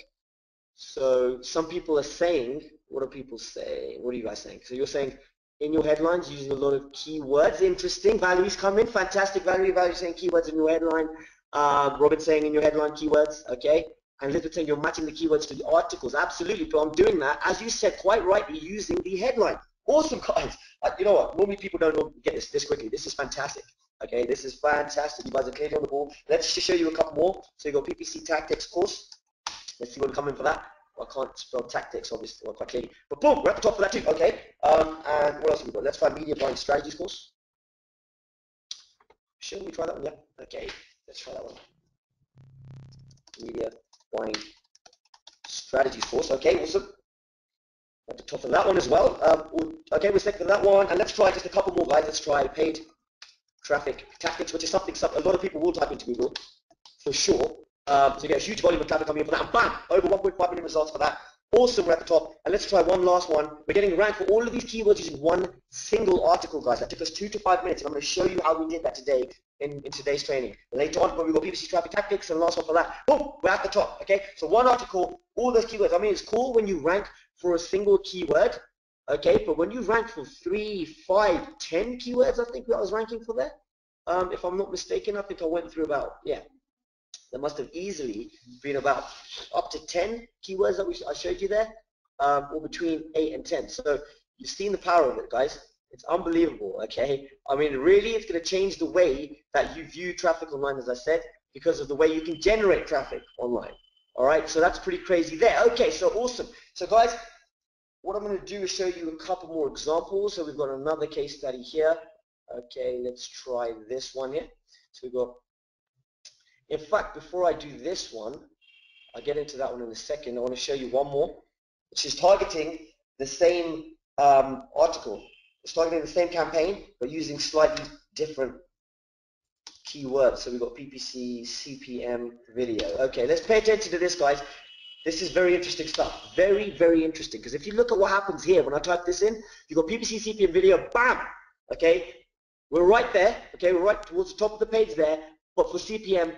So some people are saying, what are people saying? What are you guys saying? So you're saying in your headlines using a lot of keywords. Interesting. Values come in. Fantastic. Valerie saying keywords in your headline. Robin saying in your headline keywords. Okay. And Elizabeth saying you're matching the keywords to the articles. Absolutely. But I'm doing that, as you said quite rightly, using the headline. Awesome, guys. You know what? Normally people don't get this quickly. This is fantastic. Okay, this is fantastic. You guys are clearly on the ball. Let's just show you a couple more. So you got PPC tactics course. Let's see what will come in for that. Well, I can't spell tactics, obviously, well, quite clearly. But boom, we're at the top of that too. Okay. And what else have we got? Let's try media buying strategies course. Shall we try that one? Yeah. Okay. Let's try that one. Media buying strategies course. Okay, awesome. At the top of that one as well. Okay, we're second for that one. And let's try just a couple more, guys. Let's try paid traffic tactics, which is something a lot of people will type into Google, for sure. So you get a huge volume of traffic coming in for that, and bam, over 1.5 million results for that. Awesome, we're at the top. And let's try one last one. We're getting ranked for all of these keywords using one single article, guys. That took us 2 to 5 minutes, and I'm going to show you how we did that today in today's training. Later on, when we got PPC traffic tactics, and last one for that, boom, we're at the top, okay? So one article, all those keywords. I mean, it's cool when you rank for a single keyword, okay? But when you rank for 3, 5, 10 keywords, I think I was ranking for there. If I'm not mistaken, I think I went through about, there must have easily been about up to 10 keywords that I showed you there, or between 8 and 10. So you've seen the power of it, guys. It's unbelievable, okay? I mean, really, it's going to change the way that you view traffic online, as I said, because of the way you can generate traffic online. All right, so that's pretty crazy there. Okay, so awesome. So, guys, what I'm going to do is show you a couple more examples. So we've got another case study here. Okay, let's try this one here. So we've got, in fact, before I do this one, I'll get into that one in a second. I want to show you one more, which is targeting the same article. It's targeting the same campaign, but using slightly different keywords. So we've got PPC, CPM, video. Okay, let's pay attention to this, guys. This is very interesting stuff. Very, very interesting. Because if you look at what happens here, when I type this in, you've got PPC, CPM, video, bam! Okay, we're right there. Okay, we're right towards the top of the page there, but for CPM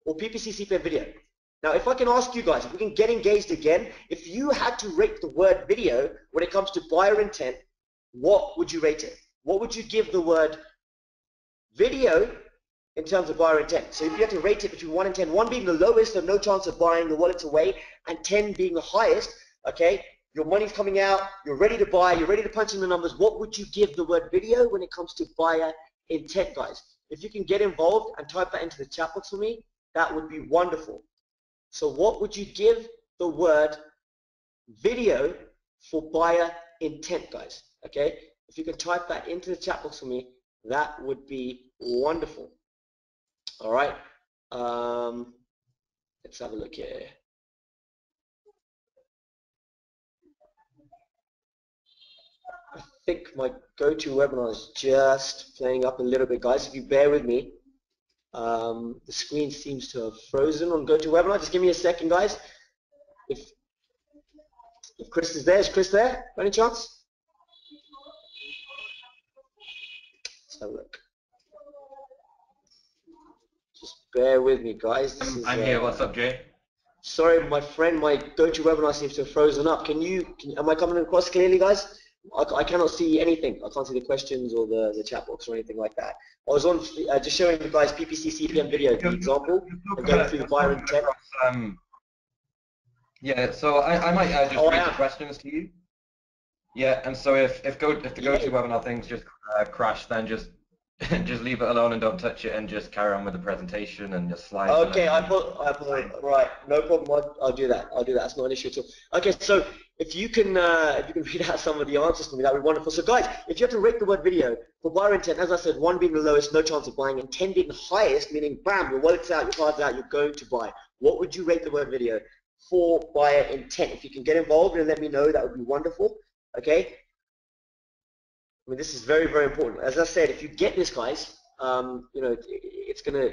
or PPC, CPM, video. Now, if I can ask you guys, if we can get engaged again, if you had to rate the word video when it comes to buyer intent, what would you rate it? What would you give the word video in terms of buyer intent? So if you had to rate it between 1 and 10, 1 being the lowest, so no chance of buying, the wallet's away, and 10 being the highest, okay, your money's coming out, you're ready to buy, you're ready to punch in the numbers, what would you give the word video when it comes to buyer intent, guys? If you can get involved and type that into the chat box for me, that would be wonderful. So what would you give the word video for buyer intent, guys? Okay, if you can type that into the chat box for me, that would be wonderful. All right, let's have a look here. I think my GoToWebinar is just playing up a little bit, guys. If you bear with me, the screen seems to have frozen on GoToWebinar. Just give me a second, guys. If Chris is Chris there by any chance? Let's have a look. Just bear with me, guys. I'm here. What's up, Jay? Sorry, my friend, my GoToWebinar seems to have frozen up. Am I coming across clearly, guys? I cannot see anything. I can't see the questions or the chat box or anything like that. I was on just showing you guys PPC CPM video, the example, and going through the buyer intent. Yeah, so I might just read the questions to you. Yeah, and so if the GoToWebinar things just crash, then just just leave it alone and don't touch it, and just carry on with the presentation and just slides. Okay, I put right, no problem. I'll do that. I'll do that. That's not an issue at all. Okay, so if you can read out some of the answers to me, that would be wonderful. So guys, if you have to rate the word video for buyer intent, as I said, 1 being the lowest, no chance of buying, and 10 being the highest, meaning bam, your wallet's out, your card's out, you're going to buy. What would you rate the word video for buyer intent? If you can get involved and let me know, that would be wonderful. Okay. I mean, this is very, very important. As I said, if you get this, guys, you know, it's gonna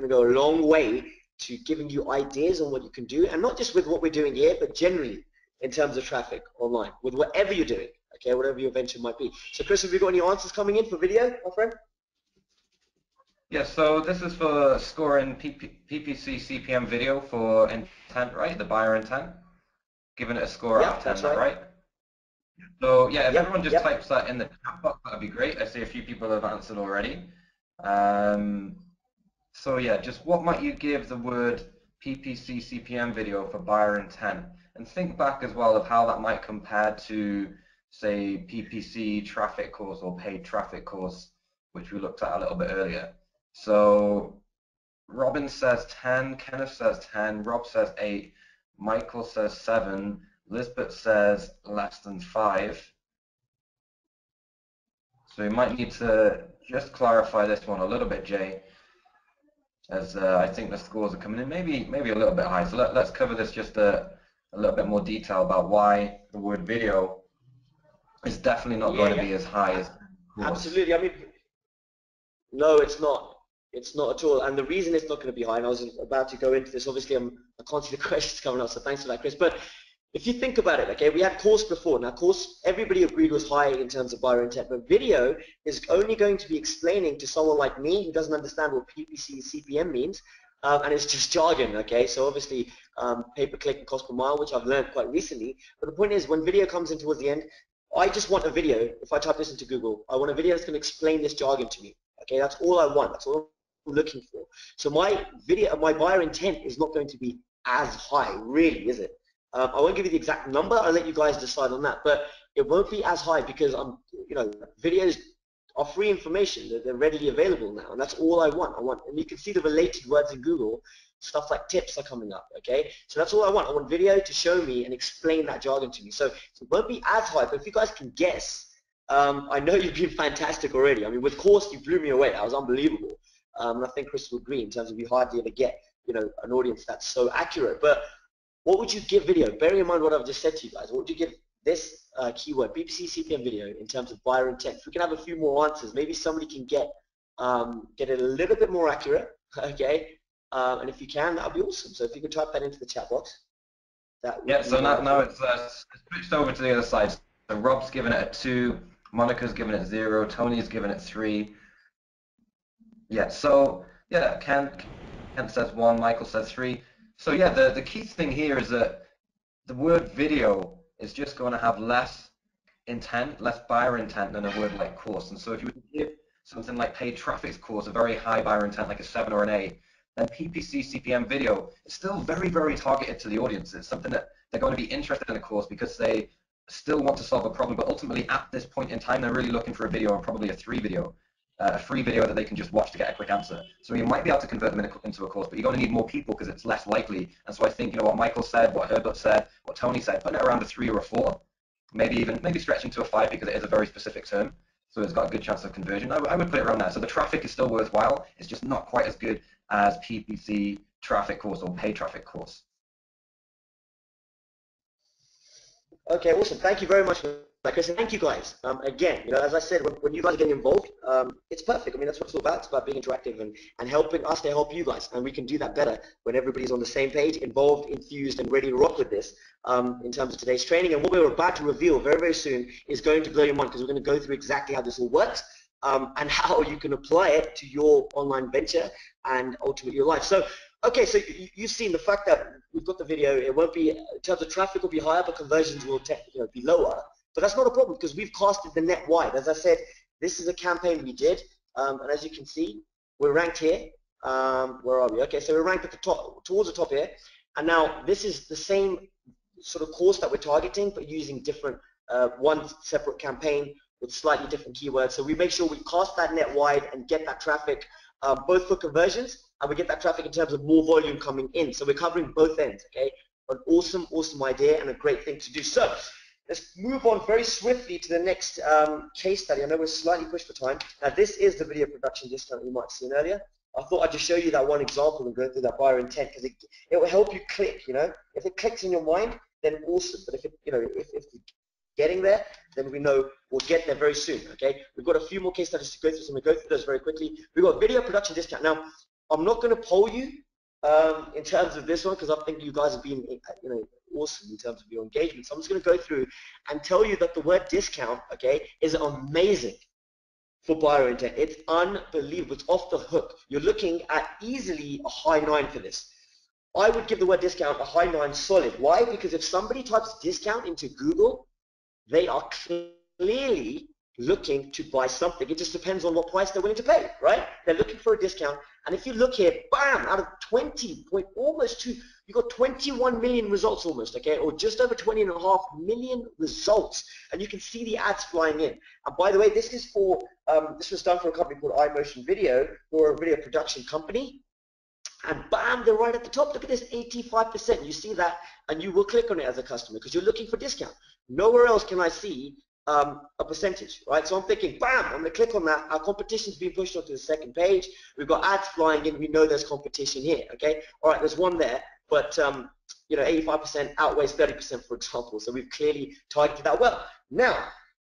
go a long way to giving you ideas on what you can do, and not just with what we're doing here, but generally in terms of traffic online, with whatever you're doing, okay, whatever your venture might be. So, Chris, have you got any answers coming in for video, my friend? Yeah, so this is for scoring PPC CPM video for intent, right? The buyer intent, giving it a score out of 10, that's right. So yeah, if everyone just types that in the chat box, that'd be great. I see a few people have answered already. So yeah, just what might you give the word PPC CPM video for buyer intent? And think back as well of how that might compare to, say, PPC traffic course or paid traffic course, which we looked at a little bit earlier. So Robin says 10, Kenneth says 10, Rob says 8, Michael says 7, Lisbeth says less than 5. So you might need to just clarify this one a little bit, Jay, as I think the scores are coming in maybe a little bit high. So let's cover this just a little bit more detail about why the word video is definitely not going to be as high as course. Absolutely. I mean, no, it's not. It's not at all. And the reason it's not going to be high, and I was about to go into this, obviously I can't see the questions coming up, so thanks for that, Chris. But if you think about it, okay, we had course before. Now, course, everybody agreed was high in terms of buyer intent, but video is only going to be explaining to someone like me who doesn't understand what PPC CPM means, and it's just jargon, okay? So obviously, pay-per-click and cost per mile, which I've learned quite recently. But the point is, when video comes in towards the end, I just want a video. If I type this into Google, I want a video that's going to explain this jargon to me, okay? That's all I want. That's all I'm looking for. So my buyer intent is not going to be as high, really, is it? I won't give you the exact number. I'll let you guys decide on that. But it won't be as high because videos are free information. They're readily available now, and that's all I want. And you can see the related words in Google. Stuff like tips are coming up. Okay, so that's all I want. I want video to show me and explain that jargon to me. So it won't be as high. But if you guys can guess, I know you've been fantastic already. I mean, with course, you blew me away. That was unbelievable. And I think Chris will agree in terms of you hardly ever get an audience that's so accurate. But what would you give video? Bearing in mind what I've just said to you guys, what would you give this keyword, PPC CPM video, in terms of buyer intent? If we can have a few more answers, maybe somebody can get it a little bit more accurate, okay? And if you can, that would be awesome. So if you could type that into the chat box. So now it's switched over to the other side. So Rob's given it a 2, Monica's given it 0, Tony's given it 3. Yeah, so yeah, Kent says 1, Michael says 3. So yeah, the key thing here is that the word video is just going to have less intent, less buyer intent than a word like course. And so if you would give something like paid traffic course a very high buyer intent, like a 7 or an 8, then PPC CPM video is still very, very targeted to the audience. It's something that they're going to be interested in the course because they still want to solve a problem, but ultimately at this point in time, they're really looking for a video, and probably a free video that they can just watch to get a quick answer. So you might be able to convert them into a course, but you're going to need more people because it's less likely. And so I think, what Michael said, what Herbert said, what Tony said, putting it around a 3 or a 4, maybe stretching to a 5 because it is a very specific term. So it's got a good chance of conversion. I would put it around there. So the traffic is still worthwhile. It's just not quite as good as PPC traffic course or paid traffic course. Okay, awesome. Thank you very much for that, Chris. And thank you guys. Again, as I said, when you guys are getting involved, it's perfect. I mean, that's what it's all about. It's about being interactive and helping us to help you guys. And we can do that better when everybody's on the same page, involved, enthused, and ready to rock with this in terms of today's training. And what we're about to reveal very, very soon is going to blow your mind, because we're going to go through exactly how this all works and how you can apply it to your online venture and ultimately your life. So, okay, so you've seen the fact that we've got the video. It won't be, in terms of traffic will be higher, but conversions will be lower. But that's not a problem because we've casted the net wide. As I said, this is a campaign we did, and as you can see, we're ranked here. Where are we? Okay, so we're ranked at the top, towards the top here. And now this is the same sort of course that we're targeting, but using different, one separate campaign with slightly different keywords. So we make sure we cast that net wide and get that traffic, both for conversions, and we get that traffic in terms of more volume coming in. So we're covering both ends, okay? An awesome, awesome idea and a great thing to do. So let's move on very swiftly to the next case study. I know we're slightly pushed for time. Now this is the video production discount you might have seen earlier. I thought I'd just show you that one example and go through that buyer intent because it will help you click, you know. If it clicks in your mind, then awesome. But if it, you know, if we're getting there, then we know we'll get there very soon, okay? We've got a few more case studies to go through, so we'll go through those very quickly. We've got video production discount. Now, I'm not going to poll you in terms of this one because I think you guys have been, you know, awesome in terms of your engagement. So I'm just going to go through and tell you that the word discount, okay, is amazing for buyer intent. It's unbelievable. It's off the hook. You're looking at easily a high 9 for this. I would give the word discount a high 9 solid. Why? Because if somebody types discount into Google, they are clearly looking to buy something. It just depends on what price they're willing to pay, right? They're looking for a discount. And if you look here, bam, out of 20 point almost 2, you got 21 million results almost, okay? Or just over 20.5 million results. And you can see the ads flying in. And by the way, this is for, this was done for a company called iMotion Video, who are a video production company. And bam, they're right at the top. Look at this, 85%. You see that, and you will click on it as a customer because you're looking for discount. Nowhere else can I see a percentage, right? So I'm thinking, bam, I'm going to click on that. Our competition's being pushed onto the second page. We've got ads flying in. We know there's competition here, okay? All right, there's one there, but you know, 85% outweighs 30%, for example. So we've clearly targeted that well. Now,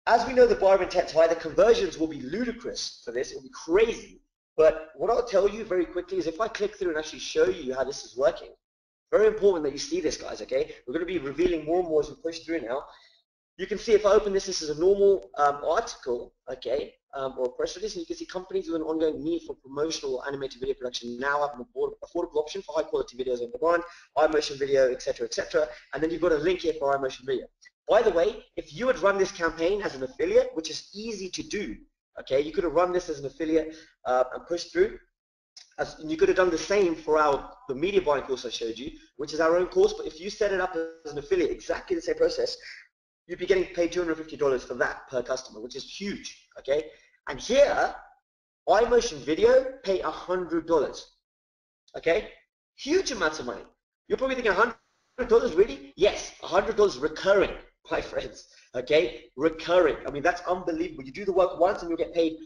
as we know, the buyer intent's high. The conversions will be ludicrous for this. It will be crazy. But what I'll tell you very quickly is if I click through and actually show you how this is working, very important that you see this, guys, okay? We're going to be revealing more and more as we push through now. You can see if I open this, this is a normal article, okay, or a press release, and you can see companies with an ongoing need for promotional or animated video production now have an affordable option for high-quality videos on demand, iMotion Video, etc., etc. And then you've got a link here for iMotion Video. By the way, if you had run this campaign as an affiliate, which is easy to do, okay, you could have run this as an affiliate and pushed through. And you could have done the same for the media buying course I showed you, which is our own course. But if you set it up as an affiliate, exactly the same process, you'd be getting paid $250 for that per customer, which is huge, okay? And here, iMotion Video pay $100, okay? Huge amounts of money. You're probably thinking $100, really? Yes, $100 recurring, my friends, okay? Recurring. I mean, that's unbelievable. You do the work once and you'll get paid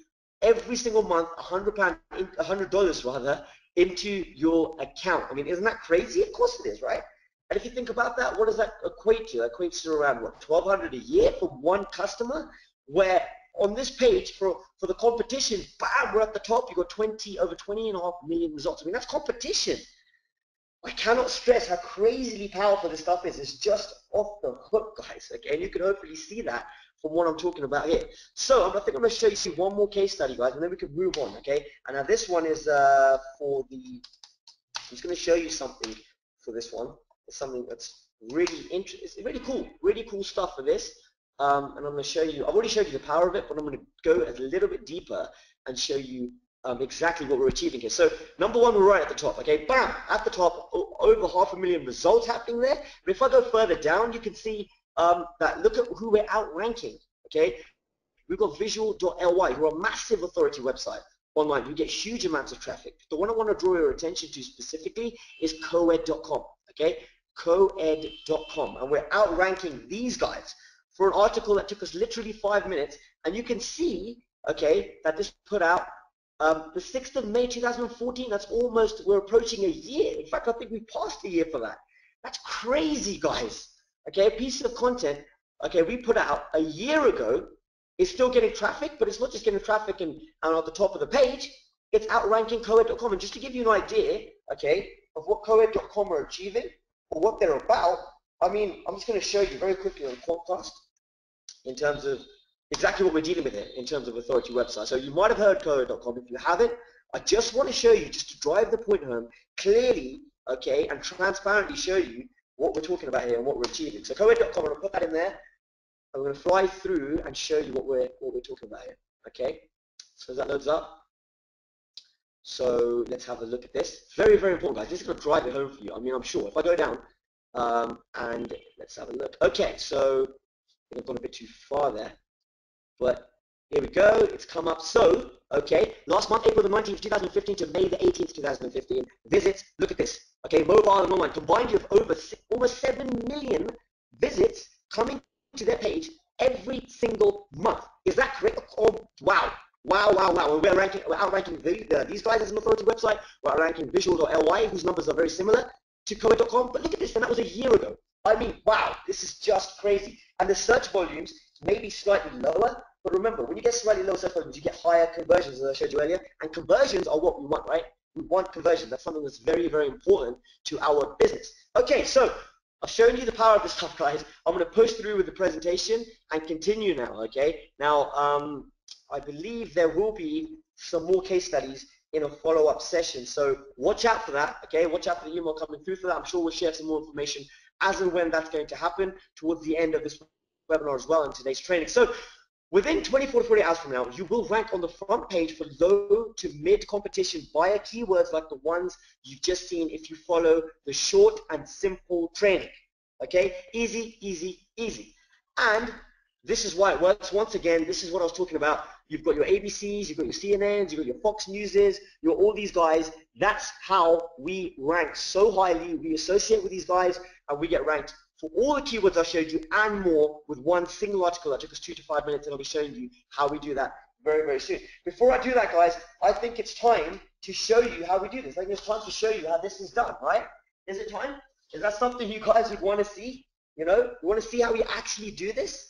every single month $100 rather, into your account. I mean, isn't that crazy? Of course it is, right? And if you think about that, what does that equate to? It equates to around, what, $1,200 a year for one customer, where on this page for the competition, bam, we're at the top. You've got over 20.5 million results. I mean, that's competition. I cannot stress how crazily powerful this stuff is. It's just off the hook, guys, okay? And you can hopefully see that from what I'm talking about here. So I think I'm going to show you one more case study, guys, and then we can move on, okay? And now this one is I'm just going to show you something for this one. It's something that's really interesting, really cool stuff for this. And I'm going to show you, I've already showed you the power of it, but I'm going to go a little bit deeper and show you exactly what we're achieving here. So number one, we're right at the top, okay? Bam, at the top, over 500,000 results happening there. But if I go further down, you can see that look at who we're outranking, okay? We've got Visual.ly, who are a massive authority website online who get huge amounts of traffic. The one I want to draw your attention to specifically is coed.com, okay? Coed.com, and we're outranking these guys for an article that took us literally 5 minutes, and you can see, okay, that this put out the 6th of May 2014. That's almost, we're approaching a year. In fact, I think we passed a year for that. That's crazy, guys. Okay, a piece of content, okay, we put out a year ago is still getting traffic, but it's not just getting traffic and at the top of the page, it's outranking Coed.com. And just to give you an idea, okay, of what Coed.com are achieving or what they're about, I mean, I'm just going to show you very quickly on Quantcast in terms of exactly what we're dealing with here in terms of authority websites. So you might have heard Coed.com. If you haven't, I just want to show you, just to drive the point home clearly, okay, and transparently show you what we're talking about here and what we're achieving. So Coed.com, I'm going to put that in there. I'm going to fly through and show you what we're talking about here. Okay, so as that loads up, so let's have a look at this. Very, very important, guys. This is going to drive it home for you. I mean, I'm sure. If I go down and let's have a look. Okay, so I've gone a bit too far there, but here we go. It's come up. So, okay, last month, April the 19th, 2015 to May the 18th, 2015, visits. Look at this. Okay, mobile and online combined, you have almost 7 million visits coming to their page every single month. Is that correct? Oh, wow. Wow, wow, wow. We're outranking these guys as an authority website. We're outranking Visual.ly, whose numbers are very similar to Coed.com. But look at this, and that was a year ago. I mean, wow, this is just crazy. And the search volumes may be slightly lower, but remember, when you get slightly lower search volumes, you get higher conversions, as I showed you earlier. And conversions are what we want, right? We want conversions. That's something that's very, very important to our business. Okay, so I've shown you the power of this stuff, guys. I'm going to push through with the presentation and continue now, okay? Now, I believe there will be some more case studies in a follow-up session. So watch out for that, okay? Watch out for the email coming through for that. I'm sure we'll share some more information as and when that's going to happen towards the end of this webinar as well in today's training. So within 24 to 48 hours from now, you will rank on the front page for low to mid competition via keywords like the ones you've just seen if you follow the short and simple training. Okay? Easy, easy, easy. And this is why it works. Once again, this is what I was talking about. You've got your ABCs, you've got your CNNs, you've got your Fox Newses, you're all these guys. That's how we rank so highly. We associate with these guys and we get ranked for all the keywords I showed you and more with one single article that took us 2 to 5 minutes, and I'll be showing you how we do that very, very soon. Before I do that, guys, I think it's time to show you how we do this. I think it's time to show you how this is done, right? Is it time? Is that something you guys would want to see? You know, you want to see how we actually do this?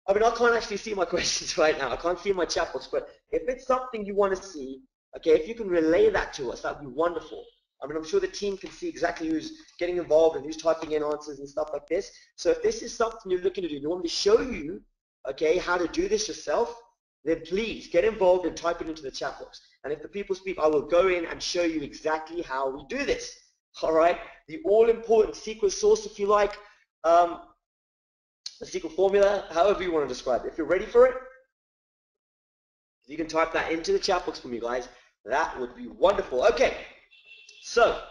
I mean, I can't actually see my questions right now. I can't see my chat box, but if it's something you want to see, okay, if you can relay that to us, that would be wonderful. I mean, I'm sure the team can see exactly who's getting involved and who's typing in answers and stuff like this. So if this is something you're looking to do, you want me to show you, okay, how to do this yourself, then please get involved and type it into the chat box. And if the people speak, I will go in and show you exactly how we do this. All right, the all-important secret sauce, if you like, the secret formula, however you want to describe it. If you're ready for it, you can type that into the chat box for me, guys. That would be wonderful. Okay, so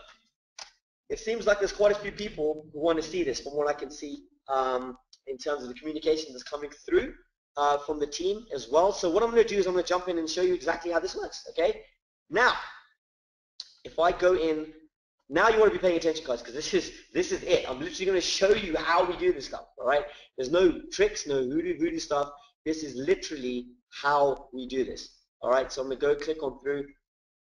it seems like there's quite a few people who want to see this from what I can see in terms of the communication that's coming through from the team as well. So what I'm going to do is I'm going to jump in and show you exactly how this works, okay? Now, if I go in, now you want to be paying attention, guys, because this is it. I'm literally going to show you how we do this stuff, all right? There's no tricks, no voodoo stuff. This is literally how we do this, all right? So I'm going to go click on through,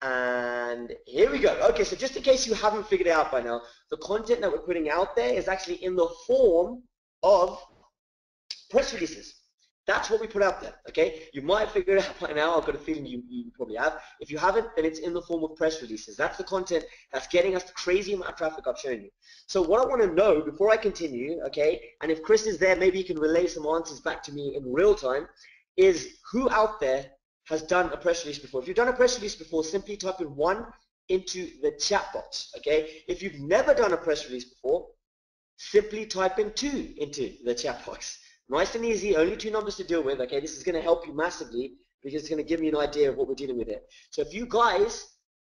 and here we go. Okay, so just in case you haven't figured it out by now, the content that we're putting out there is actually in the form of press releases. That's what we put out there, okay? You might have figured it out by now. I've got a feeling you probably have. If you haven't, then it's in the form of press releases. That's the content that's getting us the crazy amount of traffic I've shown you. So what I want to know before I continue, okay, and if Chris is there, maybe he can relay some answers back to me in real time, is who out there has done a press release before? If you've done a press release before, simply type in 1 into the chat box, okay? If you've never done a press release before, simply type in 2 into the chat box. Nice and easy, only 2 numbers to deal with, okay? This is going to help you massively because it's going to give you an idea of what we're dealing with here. So if you guys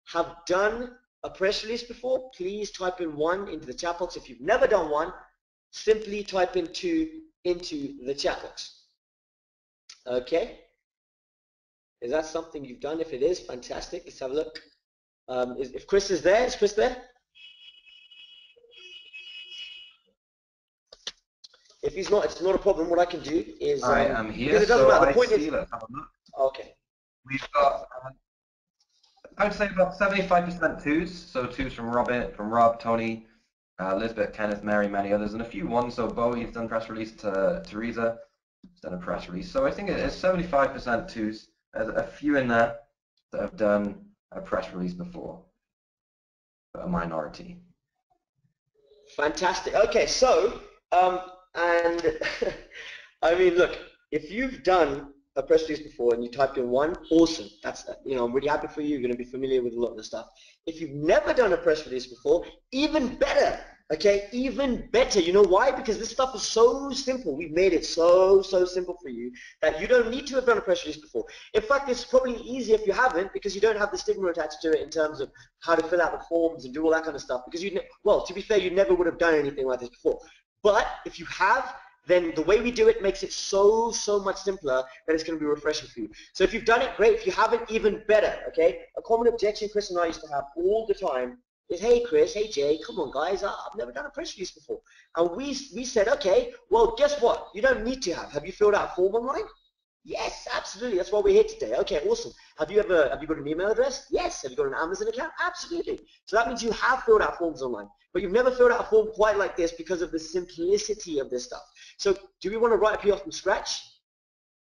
have done a press release before, please type in 1 into the chat box. If you've never done one, simply type in 2 into the chat box. Okay? Is that something you've done? If it is, fantastic. Let's have a look. If Chris is there, is Chris there? If he's not, it's not a problem. What I can do is... I am here, it doesn't so matter. The I point see, is, let's have a look. okay. We've got, I would say about 75% twos, so twos from Rob, Tony, Elizabeth, Kenneth, Mary, many others, and a few ones. So Bowie's done press release, to Teresa has done a press release. So I think it's 75% twos. There's a few in there that have done a press release before, but a minority. Fantastic. Okay, so, and I mean, look, if you've done a press release before and you typed in 1, awesome. That's, you know, I'm really happy for you. You're going to be familiar with a lot of the stuff. If you've never done a press release before, even better. Okay, even better. You know why? Because this stuff is so simple. We've made it so simple for you that you don't need to have done a press release before. In fact, it's probably easier if you haven't, because you don't have the stigma attached to it in terms of how to fill out the forms and do all that kind of stuff. Because well, to be fair, you never would have done anything like this before. But if you have, then the way we do it makes it so much simpler that it's going to be refreshing for you. So if you've done it, great. If you haven't, even better. Okay. A common objection Chris and I used to have all the time is, hey Chris, hey Jay, come on guys, I've never done a press release before. And we said, okay, well guess what? You don't need to have. Have you filled out a form online? Yes, absolutely. That's why we're here today. Okay, awesome. Have you got an email address? Yes. Have you got an Amazon account? Absolutely. So that means you have filled out forms online, but you've never filled out a form quite like this because of the simplicity of this stuff. So do we want to write a PR from scratch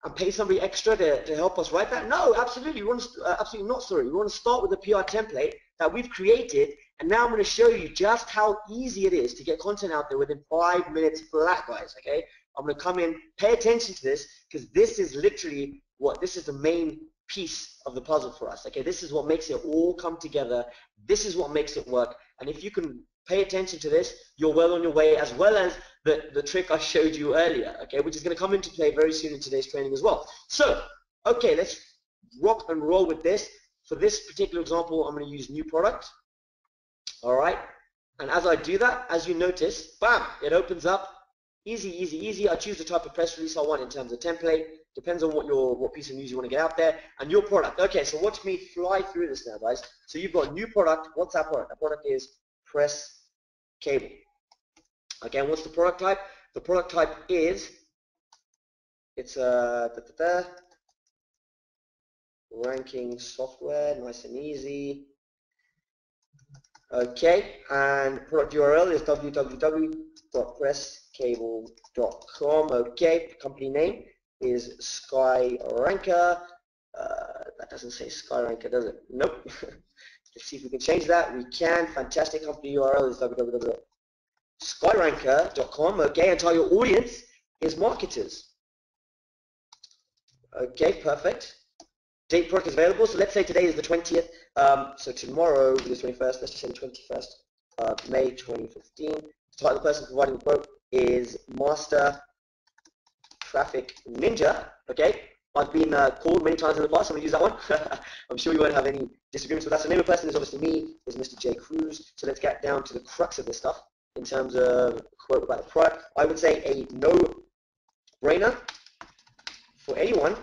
and pay somebody extra to help us write that? No, absolutely. We want to, absolutely not, sorry. We want to start with a PR template that we've created, and now I'm going to show you just how easy it is to get content out there within 5 minutes flat, guys, okay? I'm going to come in, pay attention to this, because this is literally this is the main piece of the puzzle for us, okay? This is what makes it all come together. This is what makes it work, and if you can pay attention to this, you're well on your way, as well as the trick I showed you earlier, okay, which is going to come into play very soon in today's training as well. So, okay, let's rock and roll with this. For this particular example, I'm going to use new product, all right? And as I do that, as you notice, bam, it opens up. Easy, easy, easy. I choose the type of press release I want in terms of template. Depends on what piece of news you want to get out there, and your product. Okay, so watch me fly through this now, guys. So you've got new product. What's that product? That product is press cable. Again, what's the product type? The product type is, it's ranking software, nice and easy. Okay, and product URL is www.presscable.com. Okay, company name is SkyRanker. That doesn't say SkyRanker, does it? Nope. Let's see if we can change that. We can. Fantastic. Company URL is www.skyranker.com. Okay, and target audience is marketers. Okay, perfect. Date product is available. So let's say today is the 20th. So tomorrow is the 21st. Let's just say the 21st of May 2015. The title of the person providing the quote is Master Traffic Ninja. Okay. I've been called many times in the past. I'm going to use that one. I'm sure you won't have any disagreements with that. So the name of the person is obviously me, is Mr. J. Cruz. So let's get down to the crux of this stuff in terms of quote about the product. I would say a no-brainer for anyone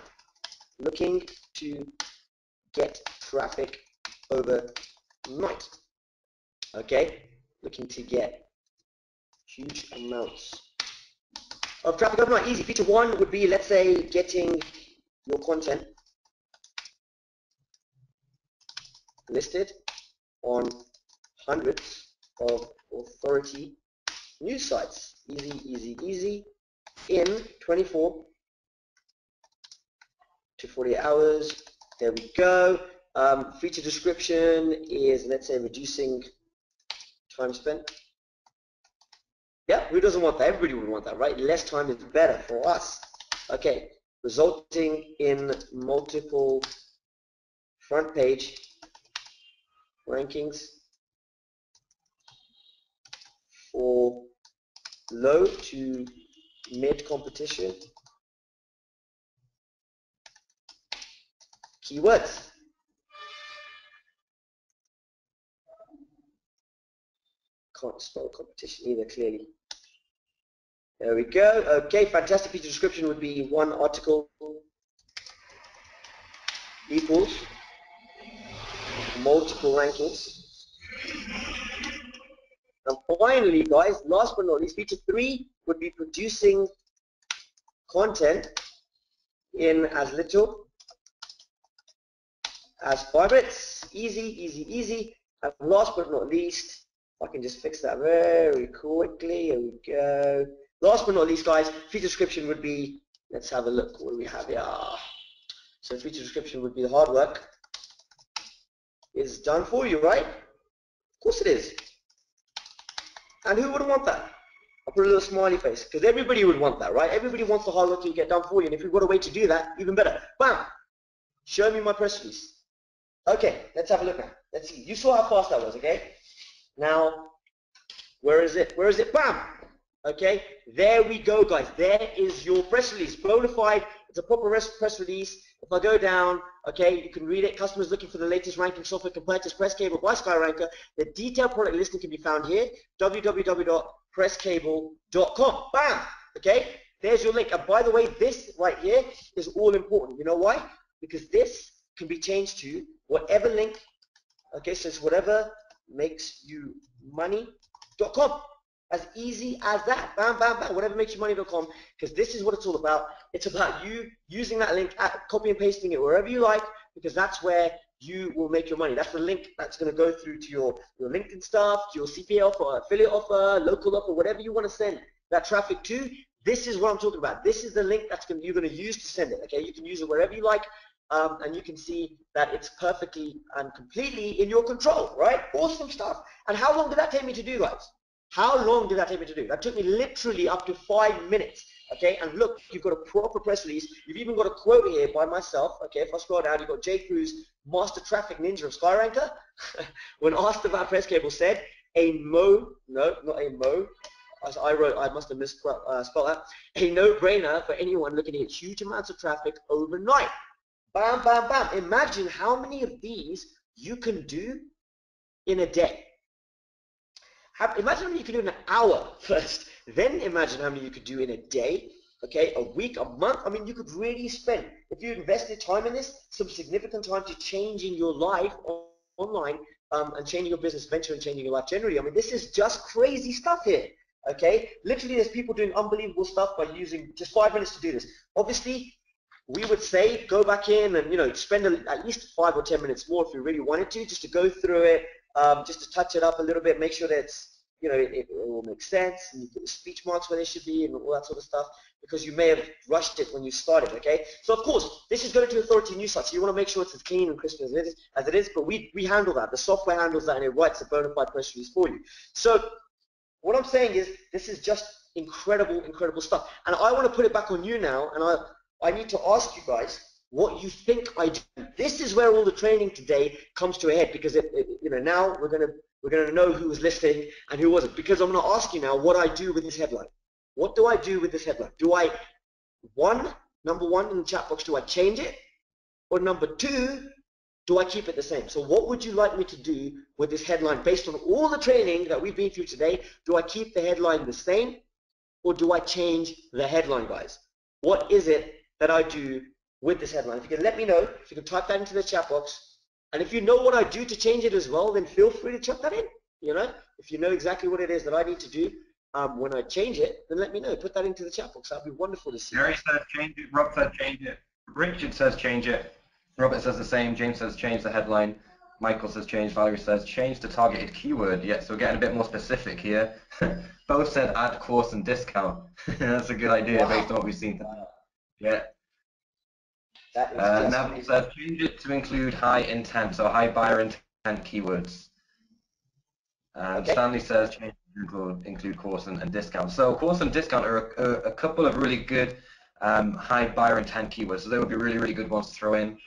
looking to get traffic overnight. Okay, looking to get huge amounts of traffic overnight. Easy. Feature one would be, let's say, getting your content listed on hundreds of authority news sites. Easy, easy, easy. In 24 to 48 hours. There we go. Feature description is, let's say, reducing time spent. Yeah, who doesn't want that? Everybody would want that, right? Less time is better for us. Okay, resulting in multiple front page rankings for low to mid competition keywords. Can't spell competition either, clearly. There we go. Okay, fantastic. Feature description would be one article equals multiple rankings. And finally, guys, last but not least, feature 3 would be producing content in as little as 5 minutes. Easy, easy, easy. And last but not least, I can just fix that very quickly. Here we go. Last but not least, guys, feature description would be, let's have a look. What do we have here? So feature description would be the hard work is done for you, right? Of course it is. And who wouldn't want that? I'll put a little smiley face, because everybody would want that, right? Everybody wants the hard work to get done for you, and if we've got a way to do that, even better. Bam! Show me my press release. Okay, let's have a look now. Let's see. You saw how fast that was, okay? Now, Where is it? Where is it? Bam! Okay, there we go, guys. There is your press release. Bonafide, it's a proper press release. If I go down, okay, you can read it. Customers looking for the latest ranking software can purchase press cable by SkyRanker. The detailed product listing can be found here, www.presscable.com. Bam! Okay, there's your link. And by the way, this right here is all important. You know why? Because this can be changed to whatever link, okay, so it's whatever makes you money.com. As easy as that. Bam, bam, bam. Whatever makes you money.com, because this is what it's all about. It's about you using that link, copy and pasting it wherever you like, because that's where you will make your money. That's the link that's going to go through to your LinkedIn stuff, to your CPA offer, affiliate offer, local offer, whatever you want to send that traffic to. This is what I'm talking about. This is the link you're going to use to send it. Okay, you can use it wherever you like. And you can see that it's perfectly and completely in your control, right? Awesome stuff. And how long did that take me to do, guys? How long did that take me to do? That took me literally up to 5 minutes, okay? And look, you've got a proper press release. You've even got a quote here by myself, okay? If I scroll down, you've got Jay Cruz, Master Traffic Ninja of SkyRanker. When asked about press cable, said, I must have misspelled that. A no-brainer for anyone looking at huge amounts of traffic overnight. Bam, bam, bam. Imagine how many of these you can do in a day. Imagine how many you can do in an hour first. Then imagine how many you could do in a day, okay, a week, a month. I mean, you could really spend, if you invested time in this, some significant time to changing your life online and changing your business venture and changing your life generally. I mean, this is just crazy stuff here, okay? Literally, there's people doing unbelievable stuff by using just 5 minutes to do this. Obviously, we would say go back in and, spend at least 5 or 10 minutes more if you really wanted to, just to go through it, just to touch it up a little bit, make sure that it's, it will make sense, and you put the speech marks where they should be and all that sort of stuff, because you may have rushed it when you started, okay? So of course, this is going to authority news sites, so you want to make sure it's as clean and crisp as it is, but we handle that. The software handles that, and it writes a bona fide press release for you. So what I'm saying is, this is just incredible, incredible stuff. And I want to put it back on you now, and I need to ask you guys what you think I do. This is where all the training today comes to a head, because now we're going to know who was listening and who wasn't, because I'm going to ask you now what I do with this headline. What do I do with this headline? Do I, number one in the chat box, do I change it? Or number two, do I keep it the same? So what would you like me to do with this headline based on all the training that we've been through today? Do I keep the headline the same, or do I change the headline, guys? What is it that I do with this headline? If you can let me know, if you can type that into the chat box, and if you know what I do to change it as well, then feel free to chuck that in. If you know exactly what it is that I need to do when I change it, then let me know. Put that into the chat box. That'd be wonderful to see. Gary says change it. Rob says change it. Richard says change it. Robert says the same. James says change the headline. Michael says change. Valerie says change the targeted keyword. Yeah, so we're getting a bit more specific here. Both said add course and discount. That's a good idea based on what we've seen. Yeah. Neville says change it to include high intent, so high buyer intent keywords. Okay. Stanley says change to include course and discount. So course and discount are a couple of really good high buyer intent keywords. So they would be really, really good ones to throw in.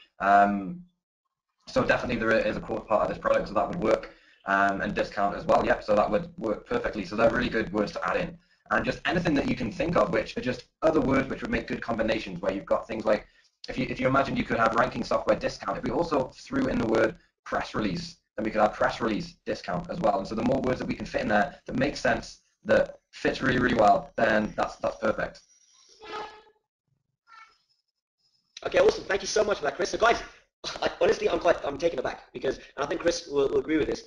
So definitely there is a course part of this product, so that would work, and discount as well. Yep, so that would work perfectly. So they're really good words to add in. And just anything that you can think of, which are just other words which would make good combinations, where you've got things like, if you imagine you could have ranking software discount, if we also threw in the word press release, then we could have press release discount as well. And so the more words that we can fit in there that make sense, that fits really, really well, then that's perfect. Okay, awesome. Thank you so much for that, Chris. So guys, honestly, I'm taken aback, because, and I think Chris will agree with this.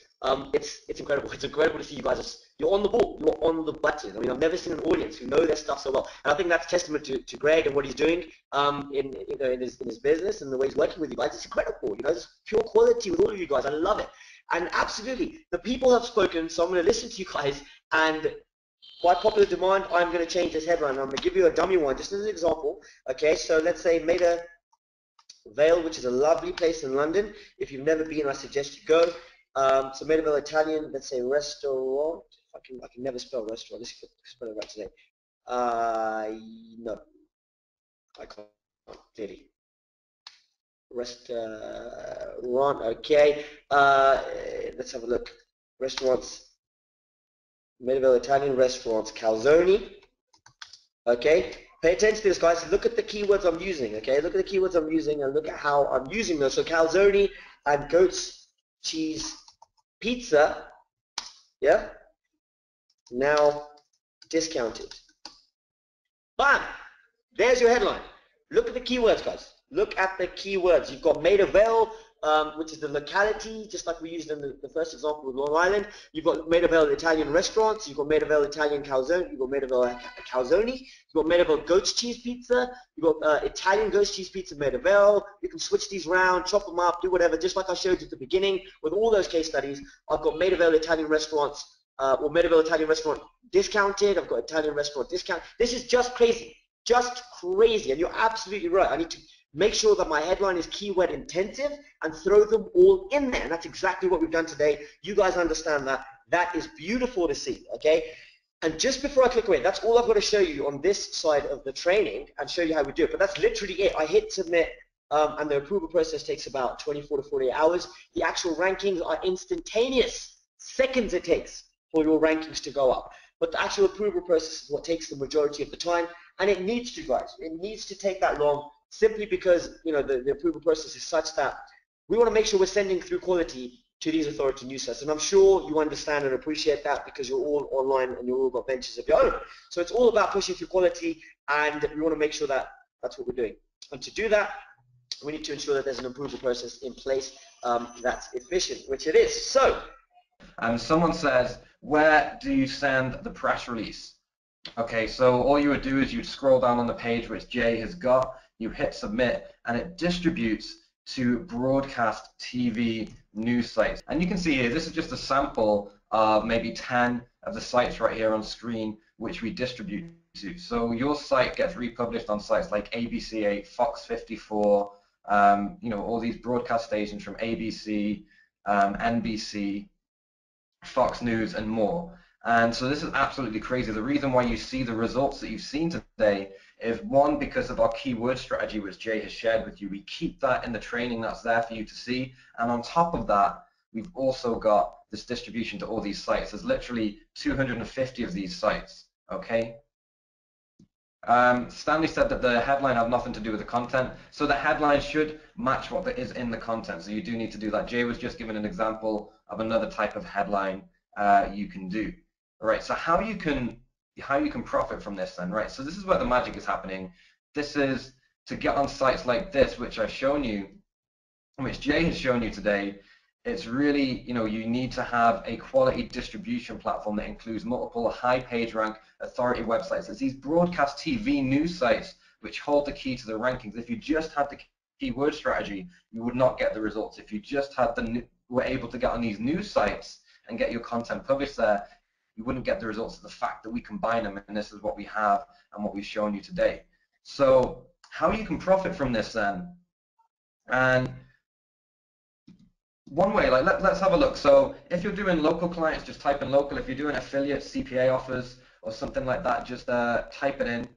It's incredible. It's incredible to see you guys. You're on the ball. You're on the button. I mean, I've never seen an audience who know their stuff so well. And I think that's testament to Greg and what he's doing in his business and the way he's working with you guys. It's incredible. It's pure quality with all of you guys. I love it. And absolutely, the people have spoken. So I'm going to listen to you guys, and by popular demand, I'm going to change this headline. I'm going to give you a dummy one, just as an example. Okay, so let's say Maida Vale, which is a lovely place in London. If you've never been, I suggest you go. So Maida Vale Italian, let's say restaurant. I can never spell restaurant. Let's spell it right today. No, I can't clearly. Restaurant. Okay. Let's have a look. Restaurants. Maidavale Italian restaurants, calzone. Okay, pay attention to this, guys. Look at the keywords I'm using. Okay, look at the keywords I'm using and look at how I'm using those. So calzone and goat's cheese pizza. Yeah. Now discounted. Bam! There's your headline. Look at the keywords, guys. Look at the keywords. You've got Maidavale, which is the locality, just like we used in the first example with Long Island. You've got Maidavale Italian restaurants. You've got Maidavale Italian calzone. You've got Maidavale calzone. You've got Maidavale goat's cheese pizza. You've got Italian goat's cheese pizza Maidavale. You can switch these around, chop them up, do whatever, just like I showed you at the beginning with all those case studies. I've got Maidavale Italian restaurants, or Maidavale Italian restaurant discounted. I've got Italian restaurant discount. This is just crazy. Just crazy. And you're absolutely right. I need to make sure that my headline is keyword intensive and throw them all in there. And that's exactly what we've done today. You guys understand that. That is beautiful to see, okay? And just before I click away, that's all I've got to show you on this side of the training and show you how we do it. But that's literally it. I hit submit, and the approval process takes about 24 to 48 hours. The actual rankings are instantaneous. Seconds it takes for your rankings to go up. But the actual approval process is what takes the majority of the time. And it needs to, guys. It needs to take that long simply because, you know, the approval process is such that we want to make sure we're sending through quality to these authority news sites. And I'm sure you understand and appreciate that because you're all online and you've all got ventures of your own. So it's all about pushing through quality, and we want to make sure that that's what we're doing. And to do that, we need to ensure that there's an approval process in place that's efficient, which it is. So, someone says, where do you send the press release? Okay, so all you would do is you'd scroll down on the page which Jay has got, you hit submit, and it distributes to broadcast TV news sites. And you can see here, this is just a sample of maybe 10 of the sites right here on screen which we distribute to. So your site gets republished on sites like ABC8, Fox 54, you know, all these broadcast stations from ABC, NBC, Fox News, and more. And so this is absolutely crazy. The reason why you see the results that you've seen today is, one, because of our keyword strategy, which Jay has shared with you. We keep that in the training that's there for you to see. And on top of that, we've also got this distribution to all these sites. There's literally 250 of these sites, okay? Stanley said that the headline had nothing to do with the content. So the headline should match what is in the content. So you do need to do that. Jay was just giving an example of another type of headline you can do. All right, so how you can profit from this then, right? So this is where the magic is happening. This is to get on sites like this, which I've shown you, which Jay has shown you today. It's really, you know, you need to have a quality distribution platform that includes multiple high page rank authority websites. It's these broadcast TV news sites which hold the key to the rankings. If you just had the keyword strategy, you would not get the results. If you just had were able to get on these news sites and get your content published there, you wouldn't get the results of the fact that we combine them, and this is what we have and what we've shown you today. So how you can profit from this then? And one way, like let's have a look. So if you're doing local clients, just type in local. If you're doing affiliate CPA offers or something like that, just type it in.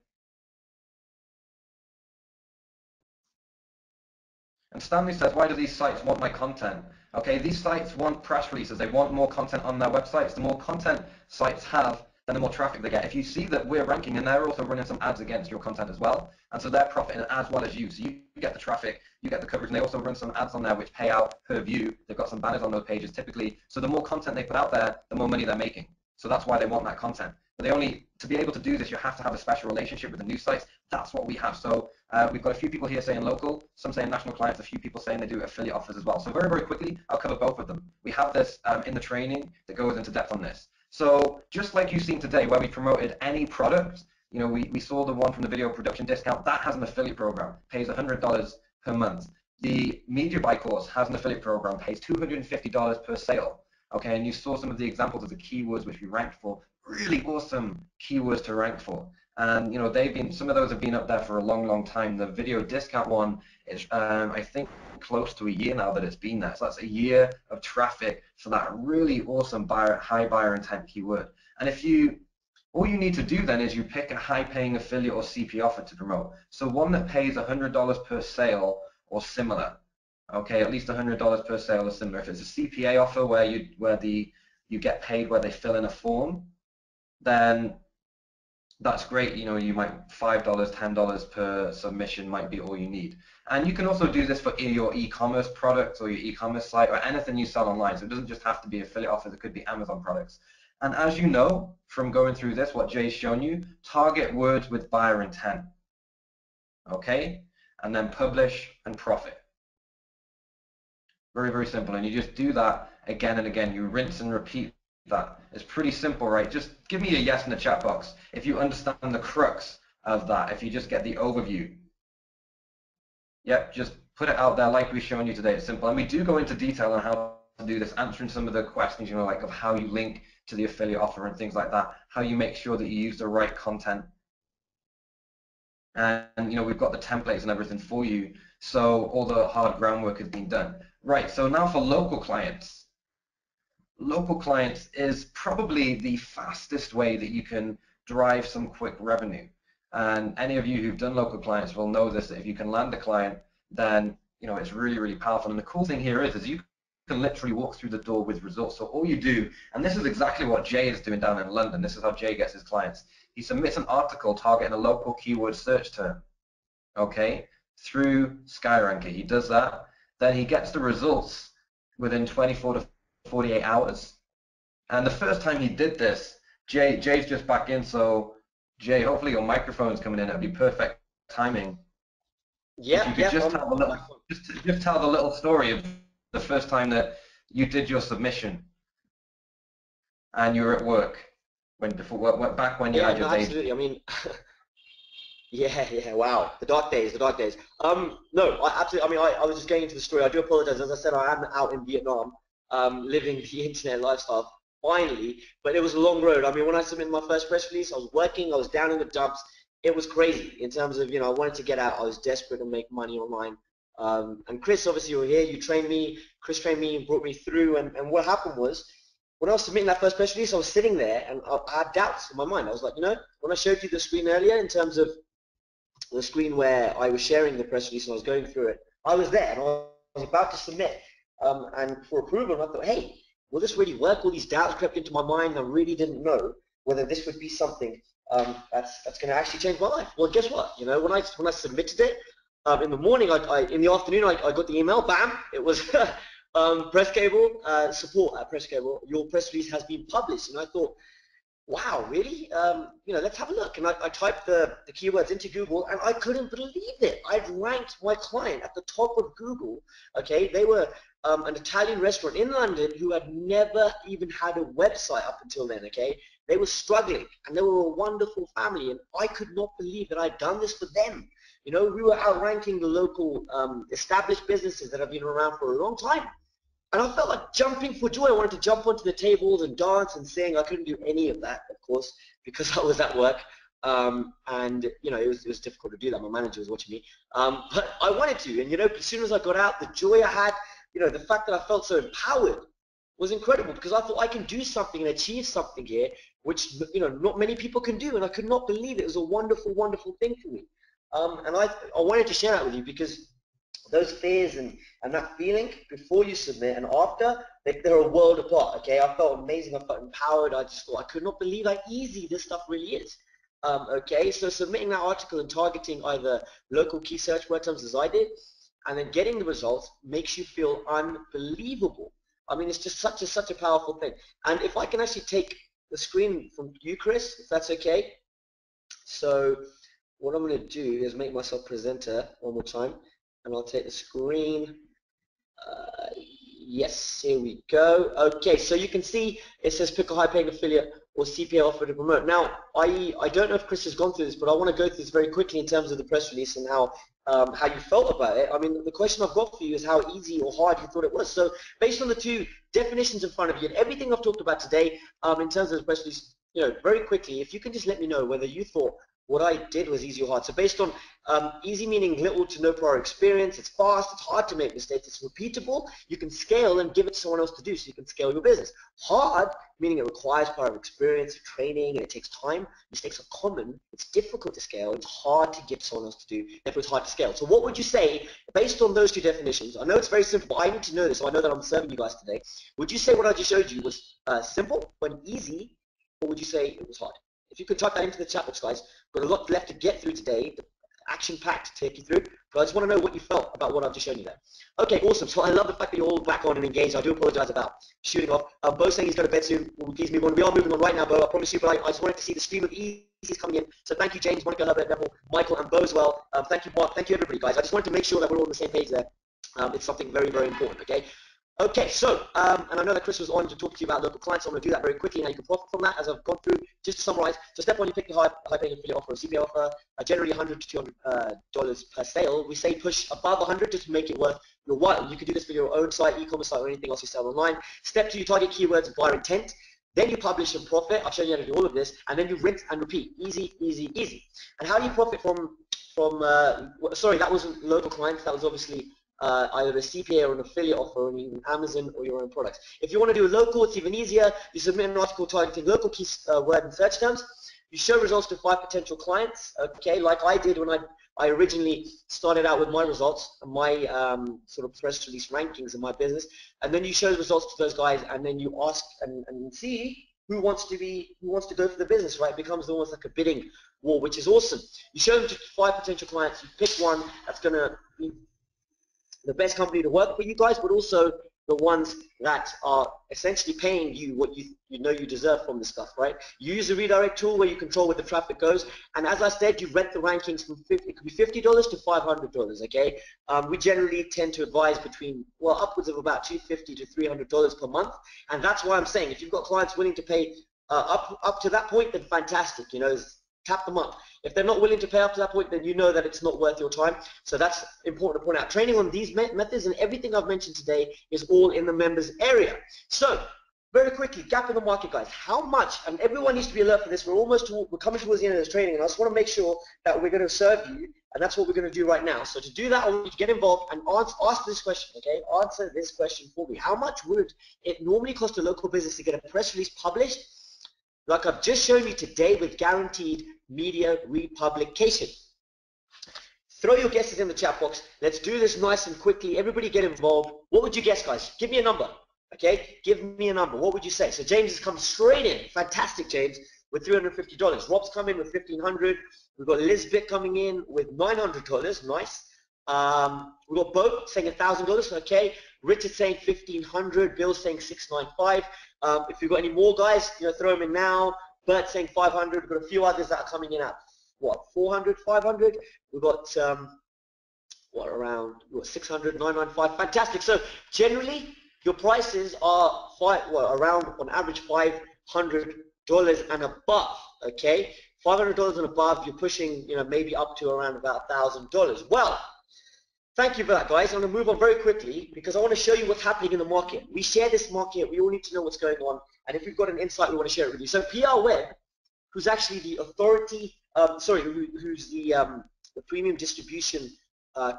And Stanley says, why do these sites want my content? Okay, these sites want press releases. They want more content on their websites. The more content sites have, then the more traffic they get. If you see that we're ranking, and they're also running some ads against your content as well, and so they're profiting as well as you. So you get the traffic, you get the coverage, and they also run some ads on there which pay out per view. They've got some banners on those pages typically. So the more content they put out there, the more money they're making. So that's why they want that content. But to be able to do this, you have to have a special relationship with the news sites. That's what we have. So we've got a few people here saying local, some saying national clients, a few people saying they do affiliate offers as well. So very, very quickly, I'll cover both of them. We have this in the training that goes into depth on this. So just like you've seen today where we promoted any product, you know, we saw the one from the video production discount, that has an affiliate program, pays $100 per month. The media buy course has an affiliate program, pays $250 per sale. Okay, and you saw some of the examples of the keywords which we ranked for, really awesome keywords to rank for. And you know, some of those have been up there for a long, long time. The video discount one is, I think, close to a year now that it's been there. So that's a year of traffic for that really awesome high buyer intent keyword. And all you need to do then is you pick a high-paying affiliate or CP offer to promote. So one that pays $100 per sale or similar. Okay, at least $100 per sale or similar. If it's a CPA offer where you get paid where they fill in a form, then that's great. You know, you might $5, $10 per submission might be all you need. And you can also do this for your e-commerce products or your e-commerce site or anything you sell online. So it doesn't just have to be affiliate offers, it could be Amazon products. And as you know from going through this, what Jay's shown you, target words with buyer intent. Okay? And then publish and profit. Very, very simple. And you just do that again and again. You rinse and repeat that. It's pretty simple, right? Just give me a yes in the chat box if you understand the crux of that, if you just get the overview. Yep, just put it out there like we've shown you today. It's simple. And we do go into detail on how to do this, answering some of the questions, you know, like of how you link to the affiliate offer and things like that, how you make sure that you use the right content. And, you know, we've got the templates and everything for you. So all the hard groundwork has been done. Right, so now for local clients. Local clients is probably the fastest way that you can drive some quick revenue. And any of you who've done local clients will know this, that if you can land a client, then you know it's really, really powerful. And the cool thing here is you can literally walk through the door with results. So all you do, and this is exactly what Jay is doing down in London, this is how Jay gets his clients. He submits an article targeting a local keyword search term, okay, through SkyRanker. He does that, then he gets the results within 24 to 48 hours. And the first time he did this, Jay's just back in, so Jay, hopefully your microphone's coming in. It'd be perfect timing. Yeah, if you could just tell the little story of the first time that you did your submission and you were at work back when you had your day. Absolutely. I mean, yeah, wow, the dark days, the dark days. No, I absolutely. I mean, I was just going into the story. I do apologize. As I said, I am out in Vietnam, living the internet lifestyle finally, but it was a long road. I mean, when I submitted my first press release, I was working, I was down in the dumps. It was crazy in terms of, you know, I wanted to get out. I was desperate to make money online. And Chris, obviously, you were here. You trained me. Chris trained me and brought me through. And what happened was, when I was submitting that first press release, I was sitting there and I had doubts in my mind. I was like, you know, when I showed you the screen earlier in terms of the screen where I was sharing the press release and I was going through it, I was there and I was about to submit and for approval. And I thought, hey, will this really work? All these doubts crept into my mind. I really didn't know whether this would be something that's going to actually change my life. Well, guess what? You know, when I submitted it in the morning, in the afternoon, I got the email. Bam! It was Press Cable support at Press Cable. Your press release has been published, and I thought, wow, really? You know, let's have a look. And I typed the keywords into Google, and I couldn't believe it. I'd ranked my client at the top of Google. Okay, they were an Italian restaurant in London who had never even had a website up until then. Okay, they were struggling, and they were a wonderful family, and I could not believe that I'd done this for them. You know, we were outranking the local established businesses that have been around for a long time. And I felt like jumping for joy. I wanted to jump onto the tables and dance and sing. I couldn't do any of that, of course, because I was at work. And, you know, it was difficult to do that. My manager was watching me. But I wanted to. And, you know, as soon as I got out, the joy I had, you know, the fact that I felt so empowered was incredible because I thought I can do something and achieve something here, which, you know, not many people can do. And I could not believe it. It was a wonderful, wonderful thing for me. And I wanted to share that with you because those fears and that feeling before you submit and after, they're a world apart, okay? I felt amazing. I felt empowered. I just thought I could not believe how easy this stuff really is. Okay, so submitting that article and targeting either local key search word terms as I did, and then getting the results makes you feel unbelievable. I mean, it's just such a powerful thing. And if I can actually take the screen from you, Chris, if that's okay. So what I'm going to do is make myself presenter one more time. And I'll take the screen. Yes, here we go. Okay, so you can see it says pick a high-paying affiliate or CPA offer to promote. Now, I don't know if Chris has gone through this, but I want to go through this very quickly in terms of the press release and how you felt about it. I mean, the question I've got for you is how easy or hard you thought it was. So based on the two definitions in front of you and everything I've talked about today in terms of the press release, you know, very quickly, if you can just let me know whether you thought what I did was easy or hard. So based on easy meaning little to no prior experience, it's fast, it's hard to make mistakes, it's repeatable, you can scale and give it to someone else to do so you can scale your business. Hard, meaning it requires prior experience, training, and it takes time. Mistakes are common, it's difficult to scale, it's hard to give someone else to do, therefore it's hard to scale. So what would you say, based on those two definitions, I know it's very simple, but I need to know this so I know that I'm serving you guys today. Would you say what I just showed you was simple, but easy, or would you say it was hard? If you could type that into the chat box, guys. Got a lot left to get through today, action-packed to take you through, but I just want to know what you felt about what I've just shown you there. Okay, awesome. So I love the fact that you're all back on and engaged. I do apologize about shooting off. Bo's saying he's going to bed soon. Will we please move on? We are moving on right now, Bo. I promise you, but I just wanted to see the stream of Easy's coming in. So thank you, James, Monica, Herbert, Neville, Michael, and Bo as well. Thank you, Mark. Thank you, everybody, guys. I just wanted to make sure that we're all on the same page there. It's something very, very important, okay? Okay, so, and I know that Chris was on to talk to you about local clients, so I'm going to do that very quickly, and how you can profit from that as I've gone through. Just to summarize, so step one, you pick the high-paying affiliate offer, a CPA offer, generally $100 to $200 per sale. We say push above 100 just to make it worth your while. You can do this for your own site, e-commerce site, or anything else you sell online. Step two, you target keywords and buyer intent. Then you publish and profit. I've shown you how to do all of this, and then you rinse and repeat. Easy, easy, easy. And how do you profit from sorry, that wasn't local clients, that was obviously either a CPA or an affiliate offer on even Amazon or your own products. If you want to do a local, it's even easier. You submit an article targeting local keyword and search terms. You show results to 5 potential clients, okay, like I did when I originally started out with my results and my sort of press release rankings in my business, and then you show the results to those guys, and then you ask and see who wants to go for the business, right? It becomes almost like a bidding war, which is awesome. You show them to 5 potential clients, you pick one that's going to be the best company to work for you guys, but also the ones that are essentially paying you what you know you deserve from the stuff, right? You use a redirect tool where you control where the traffic goes, and as I said, you rent the rankings from it could be $50 to $500, okay? We generally tend to advise between, well, upwards of about $250 to $300 per month, and that's why I'm saying if you've got clients willing to pay up to that point, then fantastic, you know, tap them up. If they're not willing to pay up to that point, then you know that it's not worth your time. So that's important to point out. Training on these methods and everything I've mentioned today is all in the members area. So very quickly, gap in the market, guys. How much, and everyone needs to be alert for this, we're coming towards the end of this training, and I just want to make sure that we're going to serve you, and that's what we're going to do right now. So to do that, I want you to get involved and ask this question, okay? Answer this question for me. How much would it normally cost a local business to get a press release published, like I've just shown you today, with guaranteed media republication? Throw your guesses in the chat box. Let's do this nice and quickly. Everybody get involved. What would you guess, guys? Give me a number, okay? Give me a number. What would you say? So James has come straight in. Fantastic, James, with $350. Rob's come in with $1,500. We've got Lizbit coming in with $900. Nice. We've got Bo saying $1,000. Okay. Richard saying $1,500. Bill saying $695. If you've got any more guys, you know, throw them in now. Bert saying $500. We've got a few others that are coming in at what, $400, $500. We've got around 600, 995. Fantastic. So generally, your prices are around on average $500 and above. Okay, $500 and above. You're pushing, you know, maybe up to around about $1,000. Well, thank you for that, guys. I'm going to move on very quickly because I want to show you what's happening in the market. We share this market. We all need to know what's going on. And if you've got an insight, we want to share it with you. So PR Web, who's actually the authority, who's the premium distribution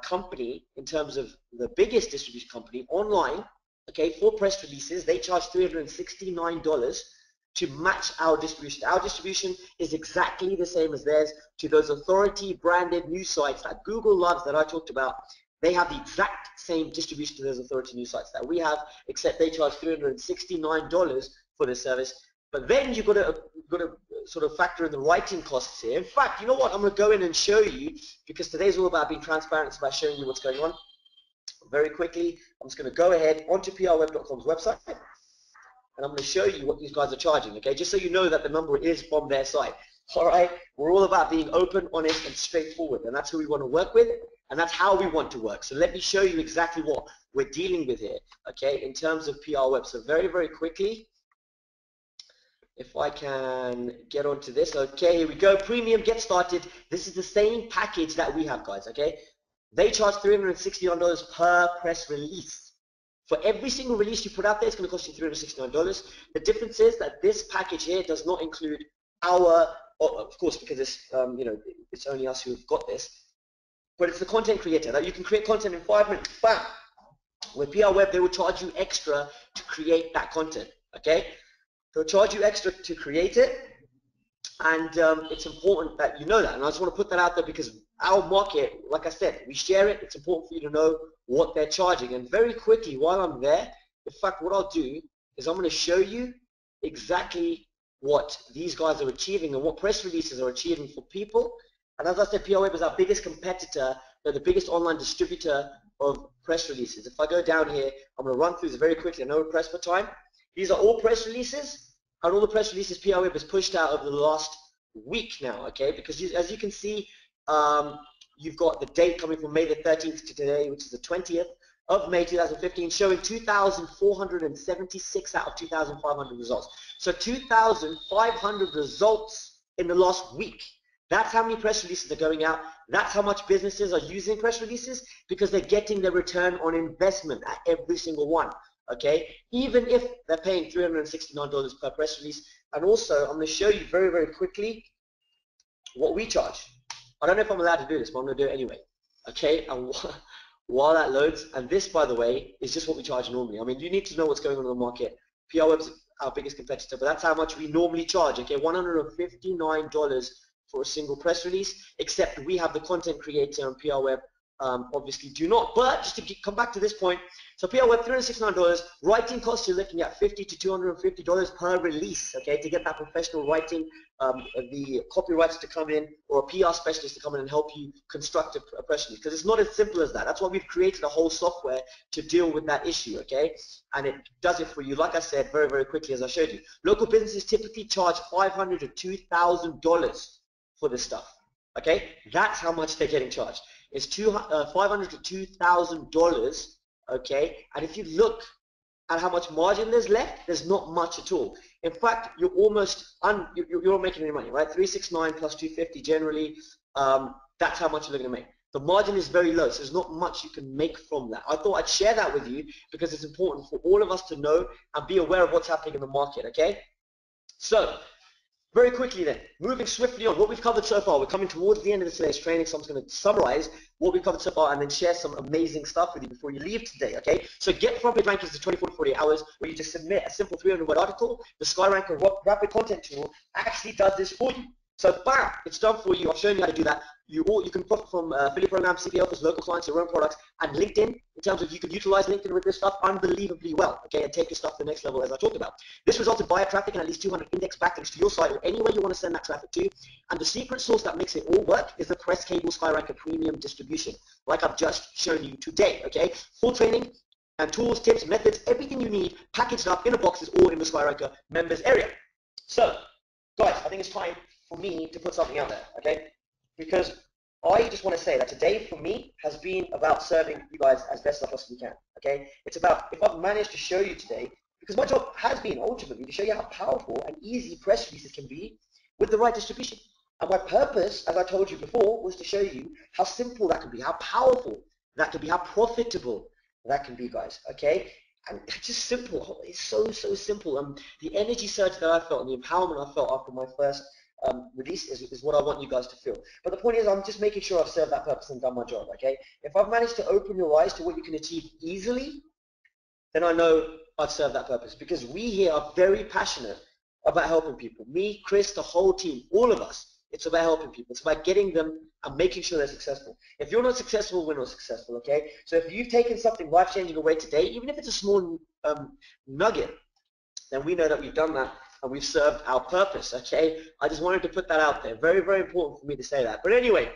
company in terms of the biggest distribution company online, okay, for press releases, they charge $369 to match our distribution. Our distribution is exactly the same as theirs to those authority branded news sites that Google loves that I talked about. They have the exact same distribution to those authority news sites that we have, except they charge $369 for this service. But then you've got to sort of factor in the writing costs here. In fact, you know what? I'm going to go in and show you, because today's all about being transparent. It's about showing you what's going on. Very quickly, I'm just going to go ahead onto prweb.com's website, and I'm going to show you what these guys are charging, okay? Just so you know that the number is from their side. All right? We're all about being open, honest, and straightforward, and that's who we want to work with, and that's how we want to work. So let me show you exactly what we're dealing with here, okay, in terms of PR Web. So very, very quickly, if I can get onto this. Okay, here we go. Premium, get started. This is the same package that we have, guys, okay? They charge $369 per press release. For every single release you put out there, it's going to cost you $369. The difference is that this package here does not include our, of course, because it's, you know, it's only us who've got this, but it's the content creator. That you can create content in 5 minutes. Bam! With PR Web, they will charge you extra to create that content, okay? They'll charge you extra to create it, and it's important that you know that. And I just want to put that out there because our market, like I said, we share it. It's important for you to know what they're charging. And very quickly, while I'm there, in fact, what I'll do is I'm going to show you exactly what these guys are achieving and what press releases are achieving for people. And as I said, PRWeb is our biggest competitor. They're the biggest online distributor of press releases. If I go down here, I'm going to run through this very quickly. I know we're pressed for time. These are all press releases, and all the press releases PRWeb has pushed out over the last week now, okay? Because as you can see, you've got the date coming from May the 13th to today, which is the 20th of May 2015, showing 2,476 out of 2,500 results. So 2,500 results in the last week. That's how many press releases are going out. That's how much businesses are using press releases, because they're getting their return on investment at every single one, okay? Even if they're paying $369 per press release. And also, I'm going to show you very, very quickly what we charge. I don't know if I'm allowed to do this, but I'm going to do it anyway, okay? And while that loads, and this, by the way, is just what we charge normally. I mean, you need to know what's going on in the market. PRWeb's our biggest competitor, but that's how much we normally charge, okay? $159 for a single press release, except we have the content creator and PRWeb obviously do not. But just to come back to this point, so PRWeb, $369, writing costs you're looking at $50 to $250 per release, okay, to get that professional writing, the copywriter to come in, or a PR specialist to come in and help you construct a press release, because it's not as simple as that. That's why we've created a whole software to deal with that issue, okay, and it does it for you, like I said, very, very quickly, as I showed you. Local businesses typically charge $500 to $2,000 for this stuff, okay? That's how much they're getting charged. It's $500 to $2,000, okay? And if you look at how much margin there's left, there's not much at all. In fact, you're almost you're making any money, right? 369 plus 250 generally. That's how much you're going to make. The margin is very low, so there's not much you can make from that. I thought I'd share that with you because it's important for all of us to know and be aware of what's happening in the market, okay? So, very quickly then, moving swiftly on, what we've covered so far, we're coming towards the end of today's training, so I'm just going to summarize what we've covered so far and then share some amazing stuff with you before you leave today, okay? So get front page rankings to 24 to 48 hours, where you just submit a simple 300-word article. The SkyRanker rapid content tool actually does this for you. So bam, it's done for you. I've shown you how to do that. You can profit from affiliate programs, CPA offers, local clients, your own products, and LinkedIn, in terms of you can utilize LinkedIn with this stuff unbelievably well, okay, and take your stuff to the next level, as I talked about. This results in buyer traffic and at least 200 index backlinks to your site or anywhere you want to send that traffic to. And the secret sauce that makes it all work is the Press Cable SkyRanker Premium distribution, like I've just shown you today, okay? Full training and tools, tips, methods, everything you need packaged up in a box is all in the SkyRanker members area. So, guys, I think it's time for me to put something out there, okay? Because I just want to say that today for me has been about serving you guys as best as I possibly can, okay? It's about, if I've managed to show you today, because my job has been ultimately to show you how powerful and easy press releases can be with the right distribution. And my purpose, as I told you before, was to show you how simple that can be, how powerful that can be, how profitable that can be, guys, okay? And it's just simple. It's so, so simple. The energy surge that I felt and the empowerment I felt after my first release is what I want you guys to feel. But the point is, I'm just making sure I've served that purpose and done my job, okay? If I've managed to open your eyes to what you can achieve easily, then I know I've served that purpose, because we here are very passionate about helping people. Me, Chris, the whole team, all of us, it's about helping people. It's about getting them and making sure they're successful. If you're not successful, we're not successful, okay? So if you've taken something life-changing away today, even if it's a small nugget, then we know that we've done that and we've served our purpose, okay? I just wanted to put that out there. Very, very important for me to say that. But anyway,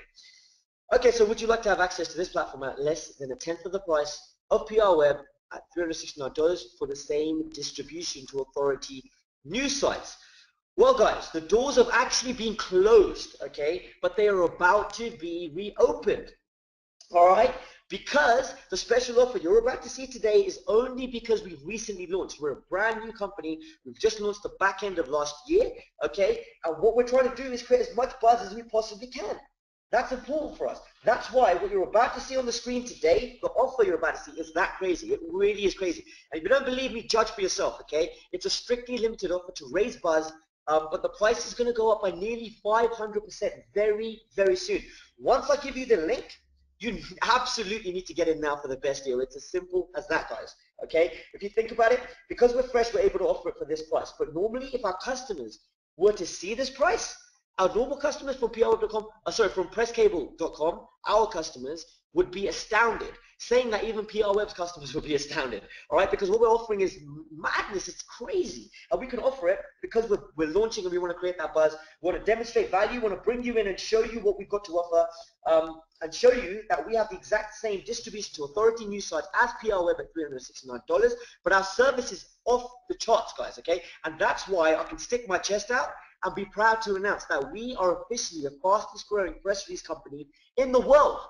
okay, so would you like to have access to this platform at less than a tenth of the price of PRWeb at $369 for the same distribution to authority news sites? Well, guys, the doors have actually been closed, okay? But they are about to be reopened, all right? Because the special offer you're about to see today is only because we've recently launched. We're a brand new company. We've just launched the back end of last year, okay? And what we're trying to do is create as much buzz as we possibly can. That's important for us. That's why what you're about to see on the screen today, the offer you're about to see, is that crazy. It really is crazy. And if you don't believe me, judge for yourself, okay? It's a strictly limited offer to raise buzz, but the price is going to go up by nearly 500% very, very soon. Once I give you the link, you absolutely need to get in now for the best deal. It's as simple as that, guys, okay? If you think about it, because we're fresh, we're able to offer it for this price. But normally, if our customers were to see this price, our normal customers from PRWeb.com, from PressCable.com, our customers, would be astounded, saying that even PR Web's customers would be astounded, all right? Because what we're offering is madness. It's crazy. And we can offer it because we're launching and we want to create that buzz. We want to demonstrate value. We want to bring you in and show you what we've got to offer, and show you that we have the exact same distribution to authority news sites as PR Web at $369, but our service is off the charts, guys, okay? And that's why I can stick my chest out and be proud to announce that we are officially the fastest growing press release company in the world.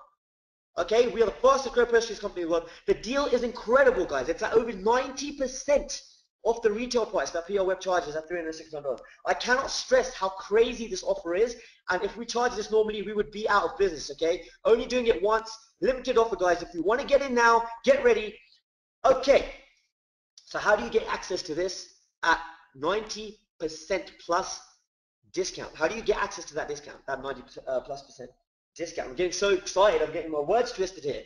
Okay, we are the fastest growing press release company in the world. The deal is incredible, guys. It's at over 90% off the retail price that PR Web charges at $369. I cannot stress how crazy this offer is, and if we charge this normally, we would be out of business, okay? Only doing it once, limited offer, guys. If you want to get in now, get ready. Okay, so how do you get access to this at 90% plus discount? How do you get access to that discount, that 90% plus percent discount? I'm getting so excited, I'm getting my words twisted here.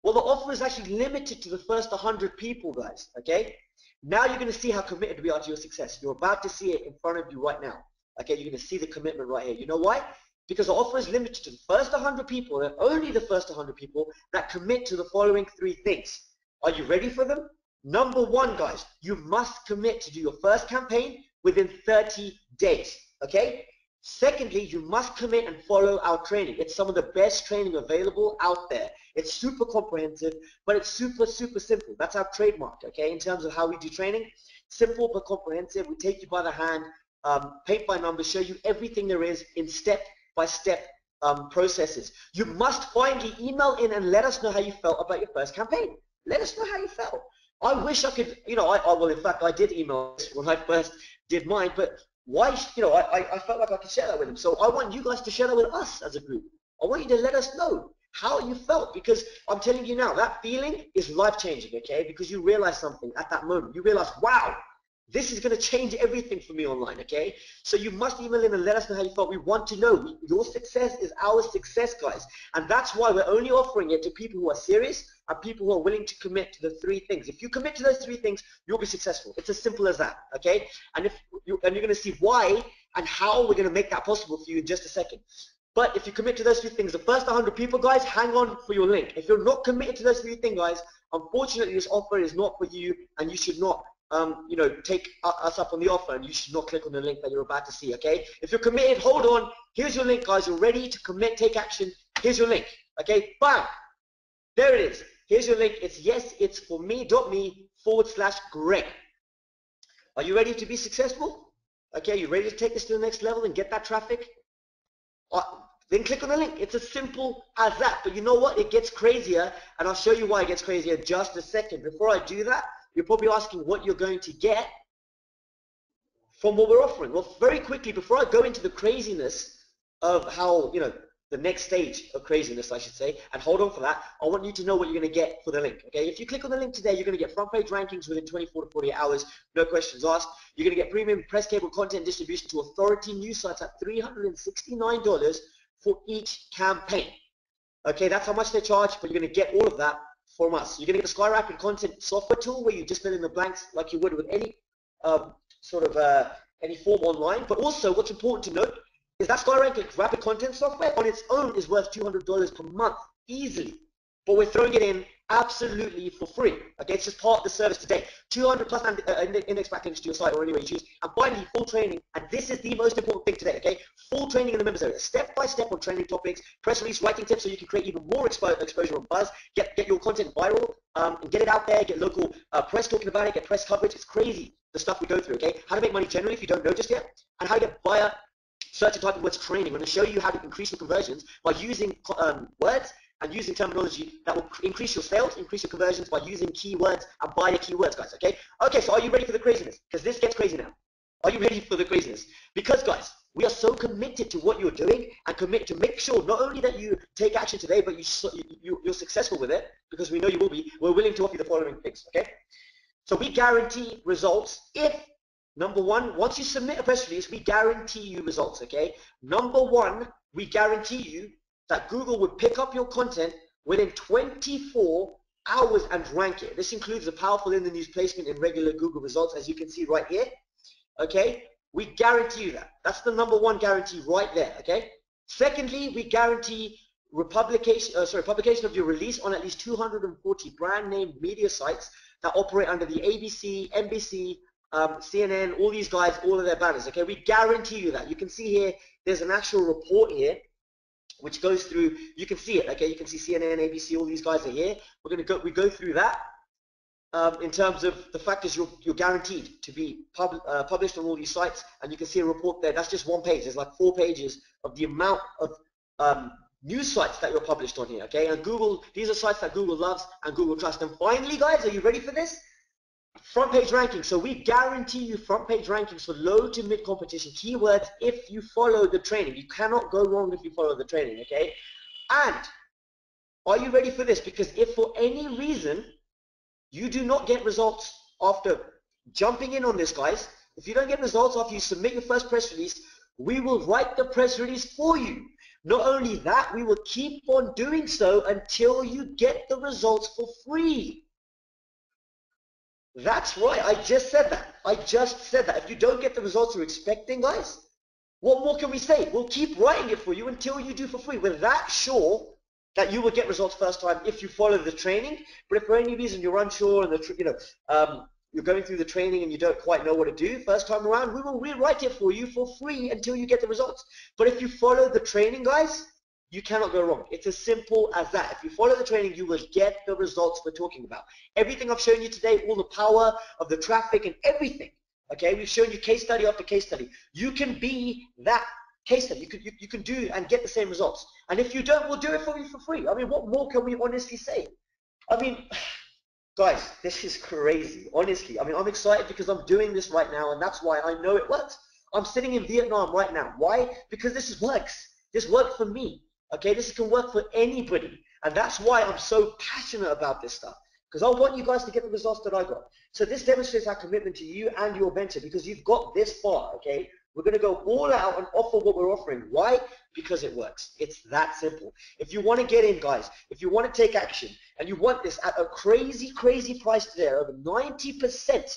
Well, the offer is actually limited to the first 100 people, guys, okay? Now you're going to see how committed we are to your success. You're about to see it in front of you right now, okay? You're going to see the commitment right here. You know why? Because the offer is limited to the first 100 people, and only the first 100 people that commit to the following 3 things. Are you ready for them? Number 1, guys, you must commit to do your first campaign within 30 days, okay? Secondly, you must commit and follow our training. It's some of the best training available out there. It's super comprehensive, but it's super, super simple. That's our trademark, okay, in terms of how we do training. Simple but comprehensive. We take you by the hand, paint by numbers, show you everything there is in step-by-step processes. You must finally email in and let us know how you felt about your first campaign. Let us know how you felt. I wish I could, you know, well, in fact, I did email this when I first did mine, but why, you know, I felt like I could share that with them. So I want you guys to share that with us as a group. I want you to let us know how you felt, because I'm telling you now, that feeling is life-changing, okay? Because you realize something at that moment. You realize, wow, this is going to change everything for me online, okay? So you must email in and let us know how you felt. We want to know. Your success is our success, guys. And that's why we're only offering it to people who are serious and people who are willing to commit to the 3 things. If you commit to those 3 things, you'll be successful. It's as simple as that, okay? And you're going to see why and how we're going to make that possible for you in just a second. But if you commit to those 3 things, the first 100 people, guys, hang on for your link. If you're not committed to those 3 things, guys, unfortunately, this offer is not for you, and you should not you know, take us up on the offer, and you should not click on the link that you're about to see, okay? If you're committed, hold on. Here's your link, guys. You're ready to commit, take action. Here's your link, okay? Bam! There it is. Here's your link. It's yesitsforme.me/Greg. Are you ready to be successful? Okay, you ready to take this to the next level and get that traffic? Then click on the link. It's as simple as that. But you know what? It gets crazier, and I'll show you why it gets crazier in just a second. Before I do that, you're probably asking what you're going to get from what we're offering. Well, very quickly, before I go into the craziness of how, you know, the next stage of craziness, I should say, and hold on for that, I want you to know what you're going to get for the link, okay? If you click on the link today, you're going to get front page rankings within 24 to 48 hours, no questions asked. You're going to get premium press cable content distribution to authority news sites at $369 for each campaign. Okay, that's how much they charge, but you're going to get all of that from us. You're going to get the SkyRapid content software tool where you just fill in the blanks like you would with any any form online. But also, what's important to note is that SkyRapid content software on its own is worth $200 per month easily. But we're throwing it in absolutely for free. Okay, it's just part of the service today. 200 plus index backlinks to your site or anywhere you choose. And finally, full training. And this is the most important thing today. Okay, full training in the members area, step by step on training topics, press release writing tips, so you can create even more exposure on buzz. Get your content viral, and get it out there. Get local press talking about it. Get press coverage. It's crazy the stuff we go through. Okay, how to make money generally if you don't know just yet, and how to get buyer search and type of words training. I'm going to show you how to increase your conversions by using words and using terminology that will increase your sales, increase your conversions by using keywords and buyer keywords, guys, okay? Okay, so are you ready for the craziness? Because this gets crazy now. Are you ready for the craziness? Because, guys, we are so committed to what you're doing and committed to make sure not only that you take action today, but you're successful with it, because we know you will be. We're willing to offer you the following things, okay? So we guarantee results if, number 1, once you submit a press release, we guarantee you results, okay? Number 1, we guarantee you that Google would pick up your content within 24 hours and rank it. This includes a powerful in the news placement in regular Google results, as you can see right here, okay? We guarantee you that. That's the number 1 guarantee right there, okay? Secondly, we guarantee publication of your release on at least 240 brand name media sites that operate under the ABC, NBC, CNN, all these guys, all of their banners. Okay, we guarantee you that. You can see here, there's an actual report here which goes through. You can see it. Okay, you can see CNN, ABC, all these guys are here. We go through that. In terms of the fact is you're guaranteed to be published on all these sites, and you can see a report there. That's just one page. There's like 4 pages of the amount of news sites that you're published on here, okay? And Google, these are sites that Google loves and Google trusts. And finally, guys, are you ready for this? Front page rankings. So we guarantee you front page rankings for low to mid competition keywords if you follow the training. You cannot go wrong if you follow the training, okay? And are you ready for this? Because if for any reason you do not get results after jumping in on this, guys, if you don't get results after you submit your first press release, we will write the press release for you. Not only that, we will keep on doing so until you get the results for free. That's right, I just said that. I just said that. If you don't get the results you're expecting, guys, what more can we say? We'll keep writing it for you until you do for free. We're that sure that you will get results first time if you follow the training. But if for any reason you're unsure and you're going through the training and you don't quite know what to do first time around, we will rewrite it for you for free until you get the results. But if you follow the training, guys, you cannot go wrong. It's as simple as that. If you follow the training, you will get the results we're talking about. Everything I've shown you today, all the power of the traffic and everything, okay? We've shown you case study after case study. You can be that case study. You can do and get the same results. And if you don't, we'll do it for you for free. I mean, what more can we honestly say? I mean, guys, this is crazy, honestly. I mean, I'm excited because I'm doing this right now, and that's why I know it works. I'm sitting in Vietnam right now. Why? Because this works. This worked for me. Okay, this can work for anybody. And that's why I'm so passionate about this stuff. Because I want you guys to get the results that I got. So this demonstrates our commitment to you and your venture because you've got this far, okay? We're going to go all out and offer what we're offering. Why? Because it works. It's that simple. If you want to get in, guys, if you want to take action, and you want this at a crazy, crazy price today, over 90%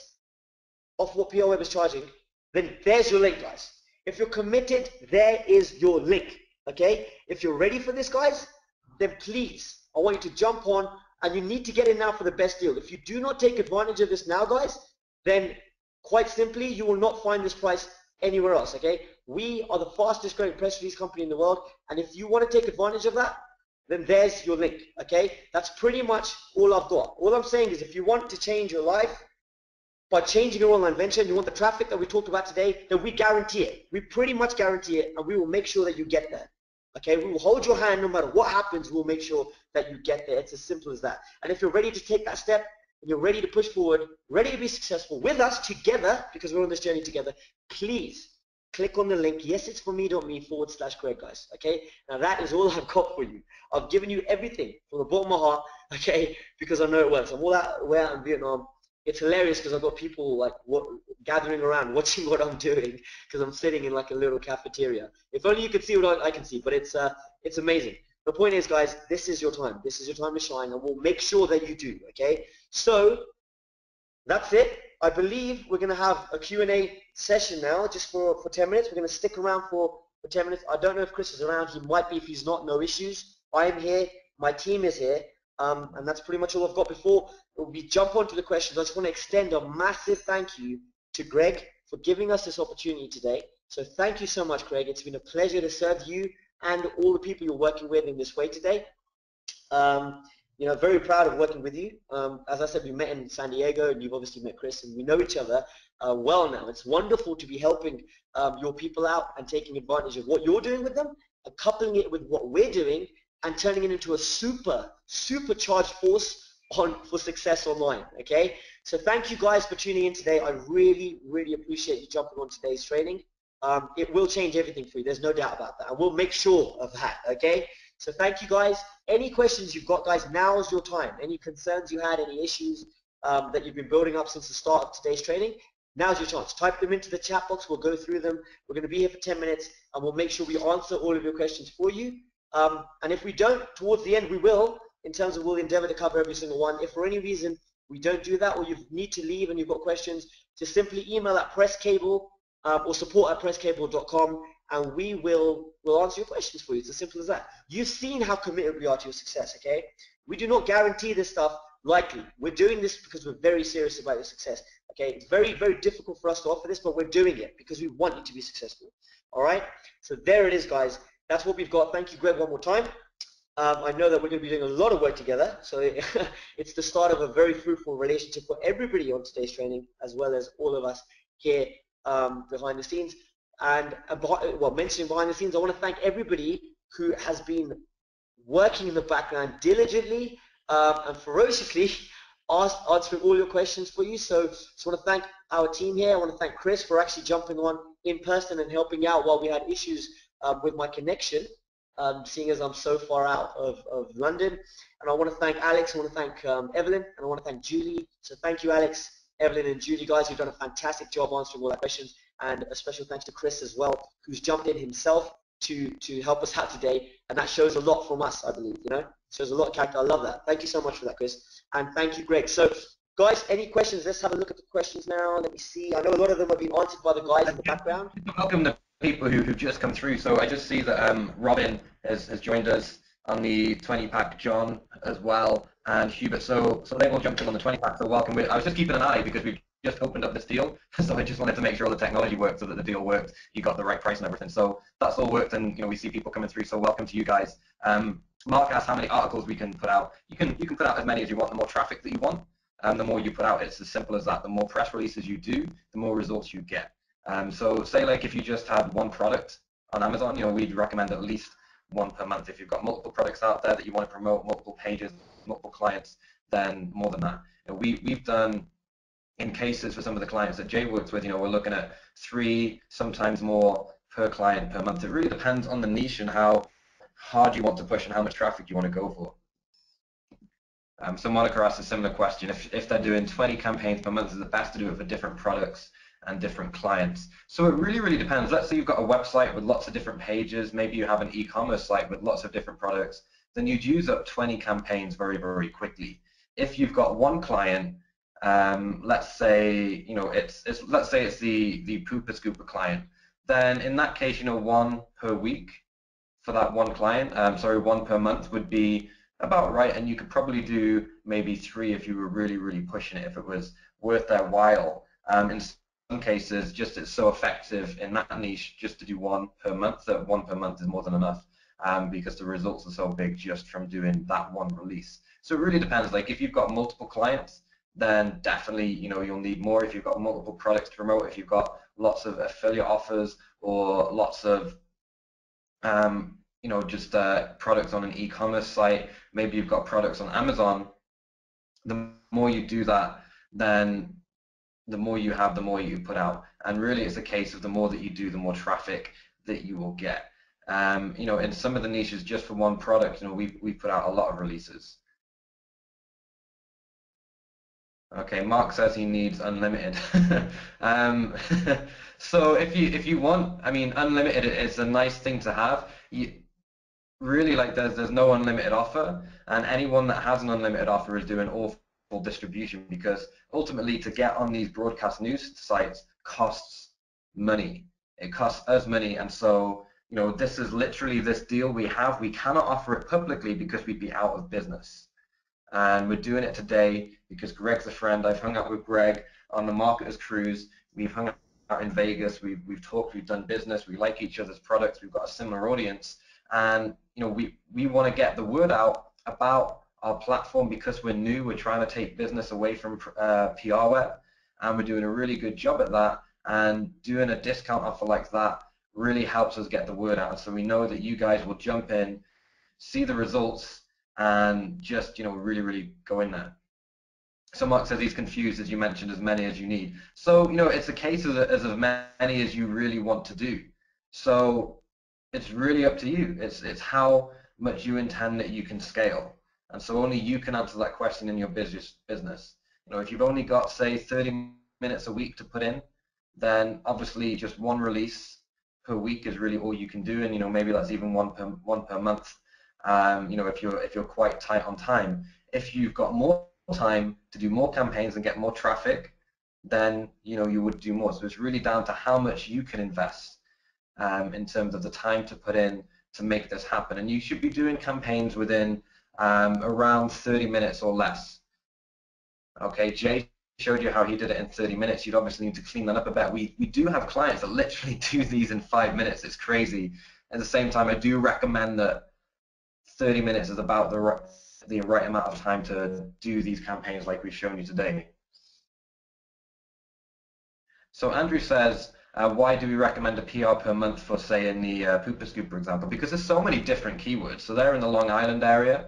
of what PL Web is charging, then there's your link, guys. If you're committed, there is your link, okay? If you're ready for this, guys, then please, I want you to jump on, and you need to get in now for the best deal. If you do not take advantage of this now, guys, then quite simply, you will not find this price anywhere else, okay? We are the fastest growing press release company in the world, and if you want to take advantage of that, then there's your link, okay? That's pretty much all I've got. All I'm saying is if you want to change your life by changing your online venture and you want the traffic that we talked about today, then we guarantee it. We pretty much guarantee it, and we will make sure that you get there, okay? We will hold your hand no matter what happens. We'll make sure that you get there. It's as simple as that. And if you're ready to take that step, and you're ready to push forward, ready to be successful with us together, because we're on this journey together, please click on the link. Yes, it's for me.me/Greg, guys. Okay? Now that is all I've got for you. I've given you everything from the bottom of my heart, okay? Because I know it works. I'm all out in Vietnam. It's hilarious because I've got people like gathering around watching what I'm doing because I'm sitting in like a little cafeteria. If only you could see what I can see, but it's amazing. The point is, guys, this is your time. This is your time to shine, and we'll make sure that you do, okay? So that's it. I believe we're going to have a Q&A session now just for 10 minutes. We're going to stick around for 10 minutes. I don't know if Chris is around. He might be. If he's not, no issues. I'm here. My team is here. And that's pretty much all I've got. Before we jump onto the questions, I just want to extend a massive thank you to Greg for giving us this opportunity today. So thank you so much, Greg. It's been a pleasure to serve you and all the people you're working with in this way today. You know, very proud of working with you. As I said, we met in San Diego, and you've obviously met Chris, and we know each other well now. It's wonderful to be helping your people out and taking advantage of what you're doing with them, and coupling it with what we're doing, and turning it into a supercharged force for success online, okay? So thank you guys for tuning in today. I really, really appreciate you jumping on today's training. It will change everything for you. There's no doubt about that. And we'll make sure of that, okay? So thank you, guys. Any questions you've got, guys, now's your time. Any concerns you had, any issues that you've been building up since the start of today's training, now's your chance. Type them into the chat box. We'll go through them. We're going to be here for 10 minutes, and we'll make sure we answer all of your questions for you. And if we don't, towards the end, we will, in terms of we'll endeavor to cover every single one. If for any reason we don't do that, or you need to leave and you've got questions, just simply email at presscable or support@presscable.com, and we'll answer your questions for you. It's as simple as that. You've seen how committed we are to your success, okay? We do not guarantee this stuff lightly. We're doing this because we're very serious about your success, okay? It's very, very difficult for us to offer this, but we're doing it because we want you to be successful, all right? So there it is, guys. That's what we've got. Thank you, Greg, one more time. I know that we're going to be doing a lot of work together, so it's the start of a very fruitful relationship for everybody on today's training, as well as all of us here behind the scenes. And mentioning behind the scenes, I want to thank everybody who has been working in the background diligently and ferociously answering all your questions for you. So just want to thank our team here. I want to thank Chris for actually jumping on in person and helping out while we had issues with my connection. Seeing as I'm so far out of London. And I want to thank Alex, I want to thank Evelyn, and I want to thank Julie. So thank you, Alex, Evelyn, and Julie, guys. You've done a fantastic job answering all our questions. And a special thanks to Chris as well, who's jumped in himself to help us out today. And that shows a lot from us, I believe, you know? It shows a lot of character. I love that. Thank you so much for that, Chris. And thank you, Greg. So, guys, any questions? Let's have a look at the questions now. Let me see. I know a lot of them have been answered by the guys in the background. Welcome the people who've just come through. So I just see that Robin has joined us on the 20-pack, John as well, and Hubert. So they've all jumped in on the 20-pack, so welcome. I was just keeping an eye because we've just opened up this deal, so I just wanted to make sure all the technology worked so that the deal worked, you got the right price and everything. So that's all worked, and we see people coming through, so welcome to you guys. Mark asked how many articles we can put out. You can put out as many as you want. The more traffic that you want, the more you put out. It's as simple as that. The more press releases you do, the more results you get. So say like if you just had one product on Amazon, we'd recommend at least one per month. If you've got multiple products out there that you want to promote, multiple pages, multiple clients, then more than that. We've done, in cases for some of the clients that Jay works with, we're looking at 3, sometimes more per client per month. It really depends on the niche and how hard you want to push and how much traffic you want to go for. So Monica asked a similar question. If they're doing 20 campaigns per month, is it best to do it for different products and different clients? So it really, really depends. Let's say you've got a website with lots of different pages. Maybe you have an e-commerce site with lots of different products. Then you'd use up 20 campaigns very, very quickly. If you've got one client, let's say it's the Pooper Scooper client, then in that case, one per week for that one client. One per month would be about right, and you could probably do maybe 3 if you were really, really pushing it, if it was worth their while. In some cases, just it's so effective in that niche just to do 1 per month that 1 per month is more than enough, because the results are so big just from doing that one release. So it really depends. Like if you've got multiple clients, then definitely you'll need more. If you've got multiple products to promote, if you've got lots of affiliate offers or lots of just products on an e-commerce site, maybe you've got products on Amazon, the more you do that, then the more you have, the more you put out. And really it's a case of the more that you do, the more traffic that you will get. In some of the niches, just for one product, we put out a lot of releases. Okay, Mark says he needs unlimited. So if you want, unlimited is a nice thing to have. Really, like there's no unlimited offer, and anyone that has an unlimited offer is doing awful distribution, because ultimately to get on these broadcast news sites costs money. It costs us money, and so this is literally this deal we have. We cannot offer it publicly because we'd be out of business. And we're doing it today because Greg's a friend. I've hung out with Greg on the Marketers Cruise. We've hung out in Vegas. We've talked. We've done business. We like each other's products. We've got a similar audience, and we want to get the word out about our platform because we're new. We're trying to take business away from PR Web, and we're doing a really good job at that. And doing a discount offer like that really helps us get the word out. So we know that you guys will jump in, see the results, and just really, really go in there. So Mark says he's confused, as you mentioned, as many as you need. So it's a case of as many as you really want to do. So it's really up to you. It's how much you intend that you can scale, and so only you can answer that question in your business. If you've only got, say, 30 minutes a week to put in, then obviously just one release per week is really all you can do, and maybe that's even one per month. If you're quite tight on time. If you've got more time to do more campaigns and get more traffic, then you would do more. So it's really down to how much you can invest. in terms of the time to put in to make this happen. And you should be doing campaigns within around 30 minutes or less. Okay, Jay showed you how he did it in 30 minutes. You'd obviously need to clean that up a bit. We do have clients that literally do these in 5 minutes. It's crazy. At the same time, I do recommend that 30 minutes is about the right amount of time to do these campaigns like we've shown you today. So Andrew says, why do we recommend a PR per month for, say, in the Pooper Scoop, for example? Because there's so many different keywords. So they're in the Long Island area.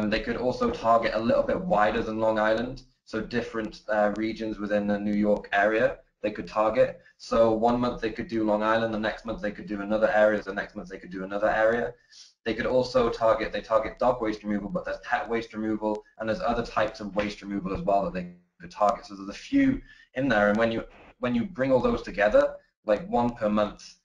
They could also target a little bit wider than Long Island. So different regions within the New York area they could target. So 1 month they could do Long Island, the next month they could do another area, the next month they could do another area. They could also target dog waste removal, but there's pet waste removal, and there's other types of waste removal as well that they could target. So there's a few in there, and when you bring all those together, like one per month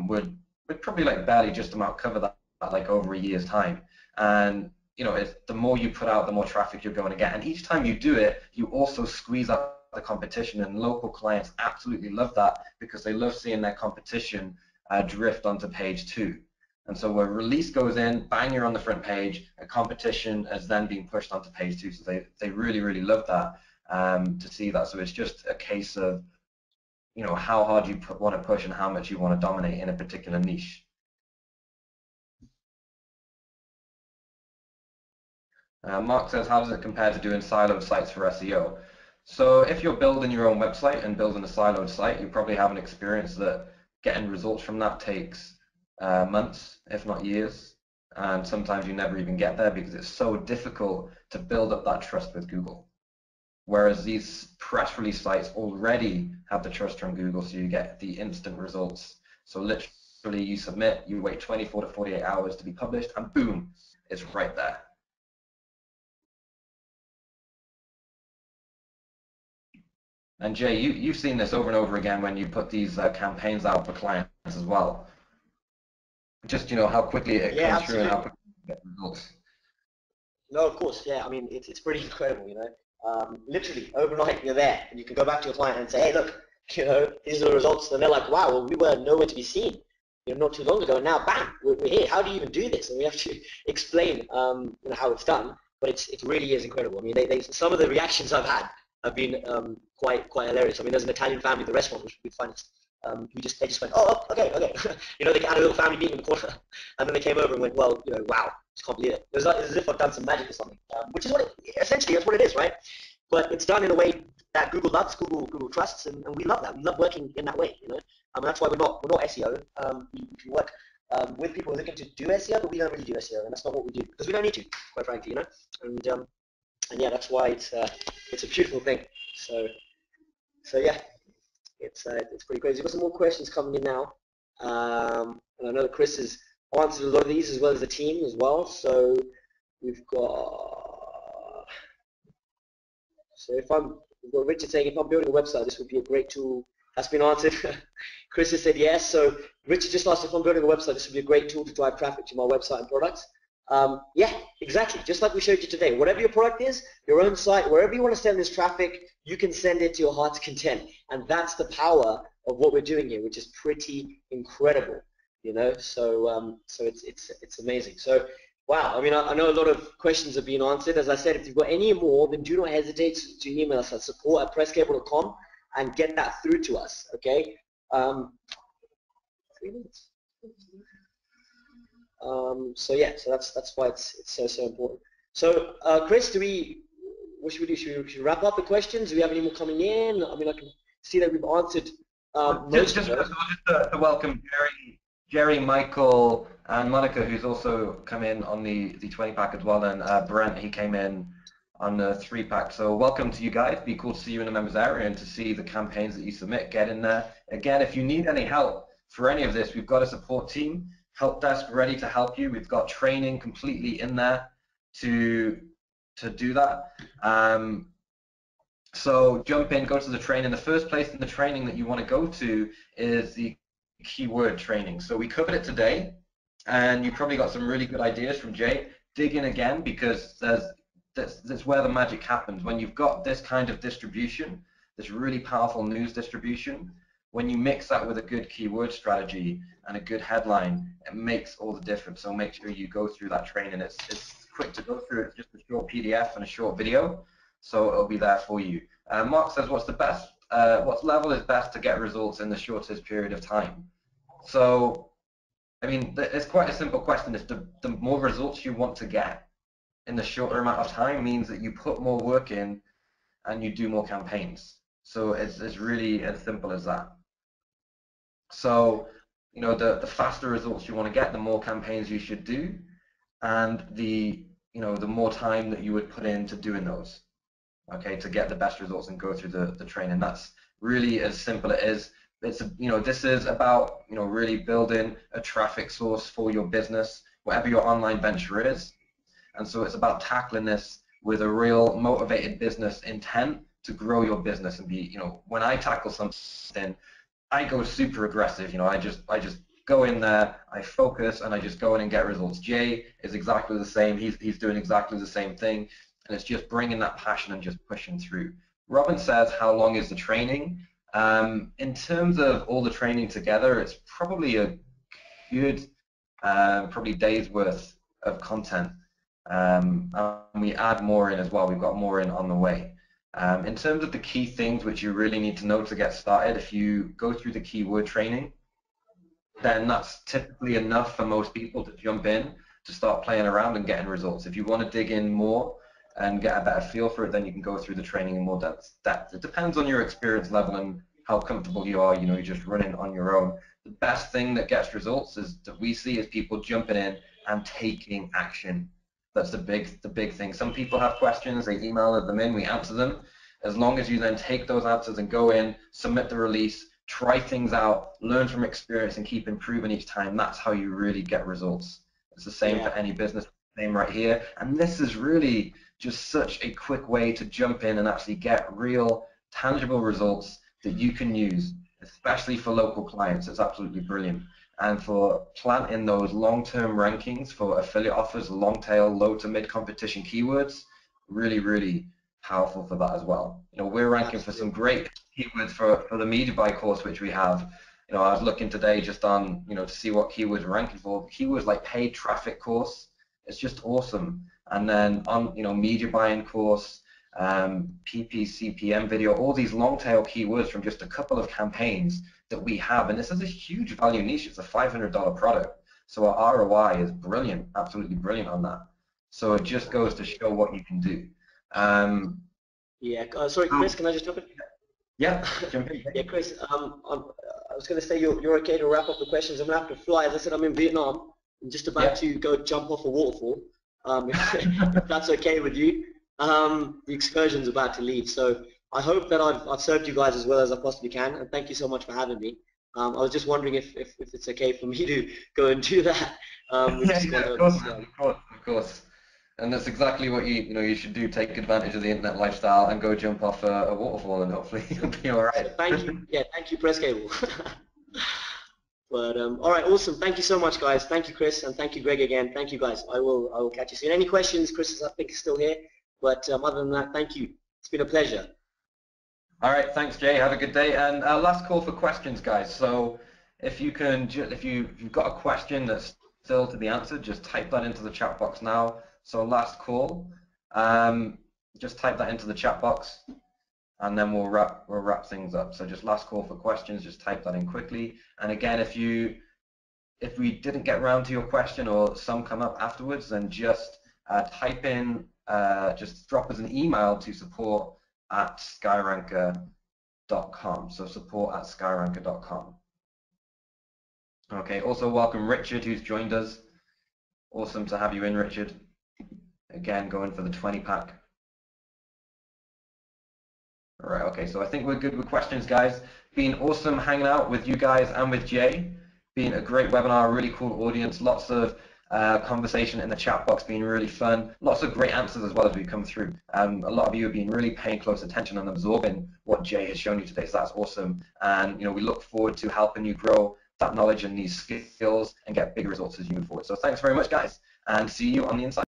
would probably like barely just about cover that like over a year's time. And you know, the more you put out, the more traffic you're going to get. And each time you do it, you also squeeze out the competition, and local clients absolutely love that because they love seeing their competition drift onto page 2. And so when release goes in, bang, you're on the front page, a competition is then being pushed onto page 2. So they really, really love that to see that. So it's just a case of, you know, how hard you want to push and how much you want to dominate in a particular niche. Mark says, how does it compare to doing siloed sites for SEO? So if you're building your own website and building a siloed site, you probably have an experience that getting results from that takes months, if not years. And sometimes you never even get there because it's so difficult to build up that trust with Google. Whereas these press release sites already have the trust from Google, so you get the instant results. So literally you submit, you wait 24 to 48 hours to be published, and boom, it's right there. And Jay, you've seen this over and over again when you put these campaigns out for clients as well. Just, you know, how quickly it comes through and how quickly you get results. No, of course, yeah. I mean, it's pretty incredible, you know. Literally, overnight, you're there, and you can go back to your client and say, hey, look, you know, these are the results. And they're like, wow, well, we were nowhere to be seen, you know, not too long ago. And now, bam, we're here. How do you even do this? And we have to explain, you know, how it's done. But it really is incredible. I mean, some of the reactions I've had have been quite hilarious. I mean, there's an Italian family, the restaurant, which we find they just went, oh, okay. You know, they had a little family meeting in the corner, and then they came over and went, well, you know, wow, just can't believe it. It was as if I've done some magic or something, which is essentially that's what it is, right? But it's done in a way that Google loves, Google trusts, and we love that. We love working in that way, you know. That's why we're not SEO. We can work with people who are looking to do SEO, but we don't really do SEO, and that's not what we do because we don't need to, quite frankly, you know. And yeah, that's why it's a beautiful thing. So yeah. It's pretty crazy. We've got some more questions coming in now, and I know that Chris has answered a lot of these as well as the team as well. So we've got we've got Richard saying, if I'm building a website, this would be a great tool. That's been answered. Chris has said yes. So Richard just asked, if I'm building a website, this would be a great tool to drive traffic to my website and products. Yeah, exactly. Just like we showed you today. Whatever your product is, your own site, wherever you want to send this traffic, you can send it to your heart's content. And that's the power of what we're doing here, which is pretty incredible. You know, so it's amazing. So wow, I mean, I know a lot of questions have been answered. As I said, if you've got any more, then do not hesitate to email us at support@presscable.com and get that through to us. Okay. 3 minutes. So yeah, so that's why it's so important. So Chris, what should we do? Should we wrap up the questions? Do we have any more coming in? I mean, I can see that we've answered most of those. Just to welcome Jerry, Michael, and Monica, who's also come in on the 20-pack as well, and Brent, he came in on the 3-pack. So welcome to you guys. Be cool to see you in the members area and to see the campaigns that you submit. Get in there. Again, if you need any help for any of this, we've got a support team, help desk ready to help you. We've got training completely in there to do that. So jump in, go to the training. The first place in the training that you want to go to is the keyword training. So we covered it today, and you probably got some really good ideas from Jay. Dig in again, because that's where the magic happens. When you've got this kind of distribution, this really powerful news distribution, when you mix that with a good keyword strategy and a good headline, it makes all the difference. So make sure you go through that training. It's quick to go through. It's just a short PDF and a short video, so it'll be there for you. Mark says, what level is best to get results in the shortest period of time? So, I mean, it's quite a simple question. It's the more results you want to get in the shorter amount of time means that you put more work in and you do more campaigns. So it's really as simple as that. So, you know, the faster results you want to get, the more campaigns you should do, and the more time that you would put into doing those, okay, to get the best results and go through the training. That's really as simple as it is. It's this is about really building a traffic source for your business, whatever your online venture is, and so it's about tackling this with a real motivated business intent to grow your business and be, when I tackle something, I go super aggressive. I just go in there, I focus, and I just go in and get results. Jay is exactly the same. He's doing exactly the same thing, and it's just bringing that passion and just pushing through. Robin says, how long is the training? In terms of all the training together, it's probably a good probably days worth of content. And we add more in as well. We've got more in on the way. In terms of the key things which you really need to know to get started, if you go through the keyword training, then that's typically enough for most people to jump in, to start playing around and getting results. If you want to dig in more and get a better feel for it, then you can go through the training in more depth. It depends on your experience level and how comfortable you are. You're just running on your own. The best thing that gets results that we see is people jumping in and taking action. That's the big thing. Some people have questions, they email them in, we answer them. As long as you then take those answers and go in, submit the release, try things out, learn from experience, and keep improving each time, that's how you really get results. It's the same for any business, same right here. And this is really just such a quick way to jump in and actually get real, tangible results that you can use, especially for local clients. It's absolutely brilliant. And for planting those long-term rankings for affiliate offers, long-tail, low to mid-competition keywords, really, really powerful for that as well. We're ranking for some great keywords for the Media Buy course, which we have. I was looking today just on, to see what keywords we're ranking for. Keywords like paid traffic course, it's just awesome. And then on, media buying course, PPCPM video, all these long-tail keywords from just a couple of campaigns that we have, and this is a huge value niche. It's a $500 product, so our ROI is brilliant, absolutely brilliant on that. So it just goes to show what you can do. Sorry, Chris, can I just jump in? Yeah, jump in. Yeah, Chris, I was going to say you're okay to wrap up the questions. I'm going to have to fly. As I said, I'm in Vietnam. I'm just about to go jump off a waterfall, if that's okay with you. The excursion's about to leave, so I hope that I've served you guys as well as I possibly can, and thank you so much for having me. I was just wondering if it's okay for me to go and do that. Of course. And that's exactly what you should do. Take advantage of the internet lifestyle and go jump off a waterfall, and hopefully you'll be all right. So thank you. Yeah, thank you, Press Cable. But all right, awesome. Thank you so much, guys. Thank you, Chris, and thank you, Greg, again. Thank you, guys. I will catch you soon. Any questions? Chris is, I think, still here. But other than that, thank you. It's been a pleasure. All right, thanks, Jay. Have a good day. And last call for questions, guys. So if you've got a question that's still to be answered, just type that into the chat box now. So last call, just type that into the chat box, and then we'll wrap things up. So just last call for questions. Just type that in quickly. And again, if we didn't get around to your question or some come up afterwards, then just type in, just drop us an email to support@skyranker.com. So support@skyranker.com. Okay. Also welcome Richard, who's joined us. Awesome to have you in, Richard. Again, going for the 20-pack. All right. Okay. So I think we're good with questions, guys. Been awesome hanging out with you guys and with Jay. Been a great webinar, really cool audience. Lots of conversation in the chat box, being really fun. Lots of great answers as well as we come through. A lot of you have been really paying close attention and absorbing what Jay has shown you today, so that's awesome. And we look forward to helping you grow that knowledge and these skills and get bigger results as you move forward. So thanks very much, guys, and see you on the inside.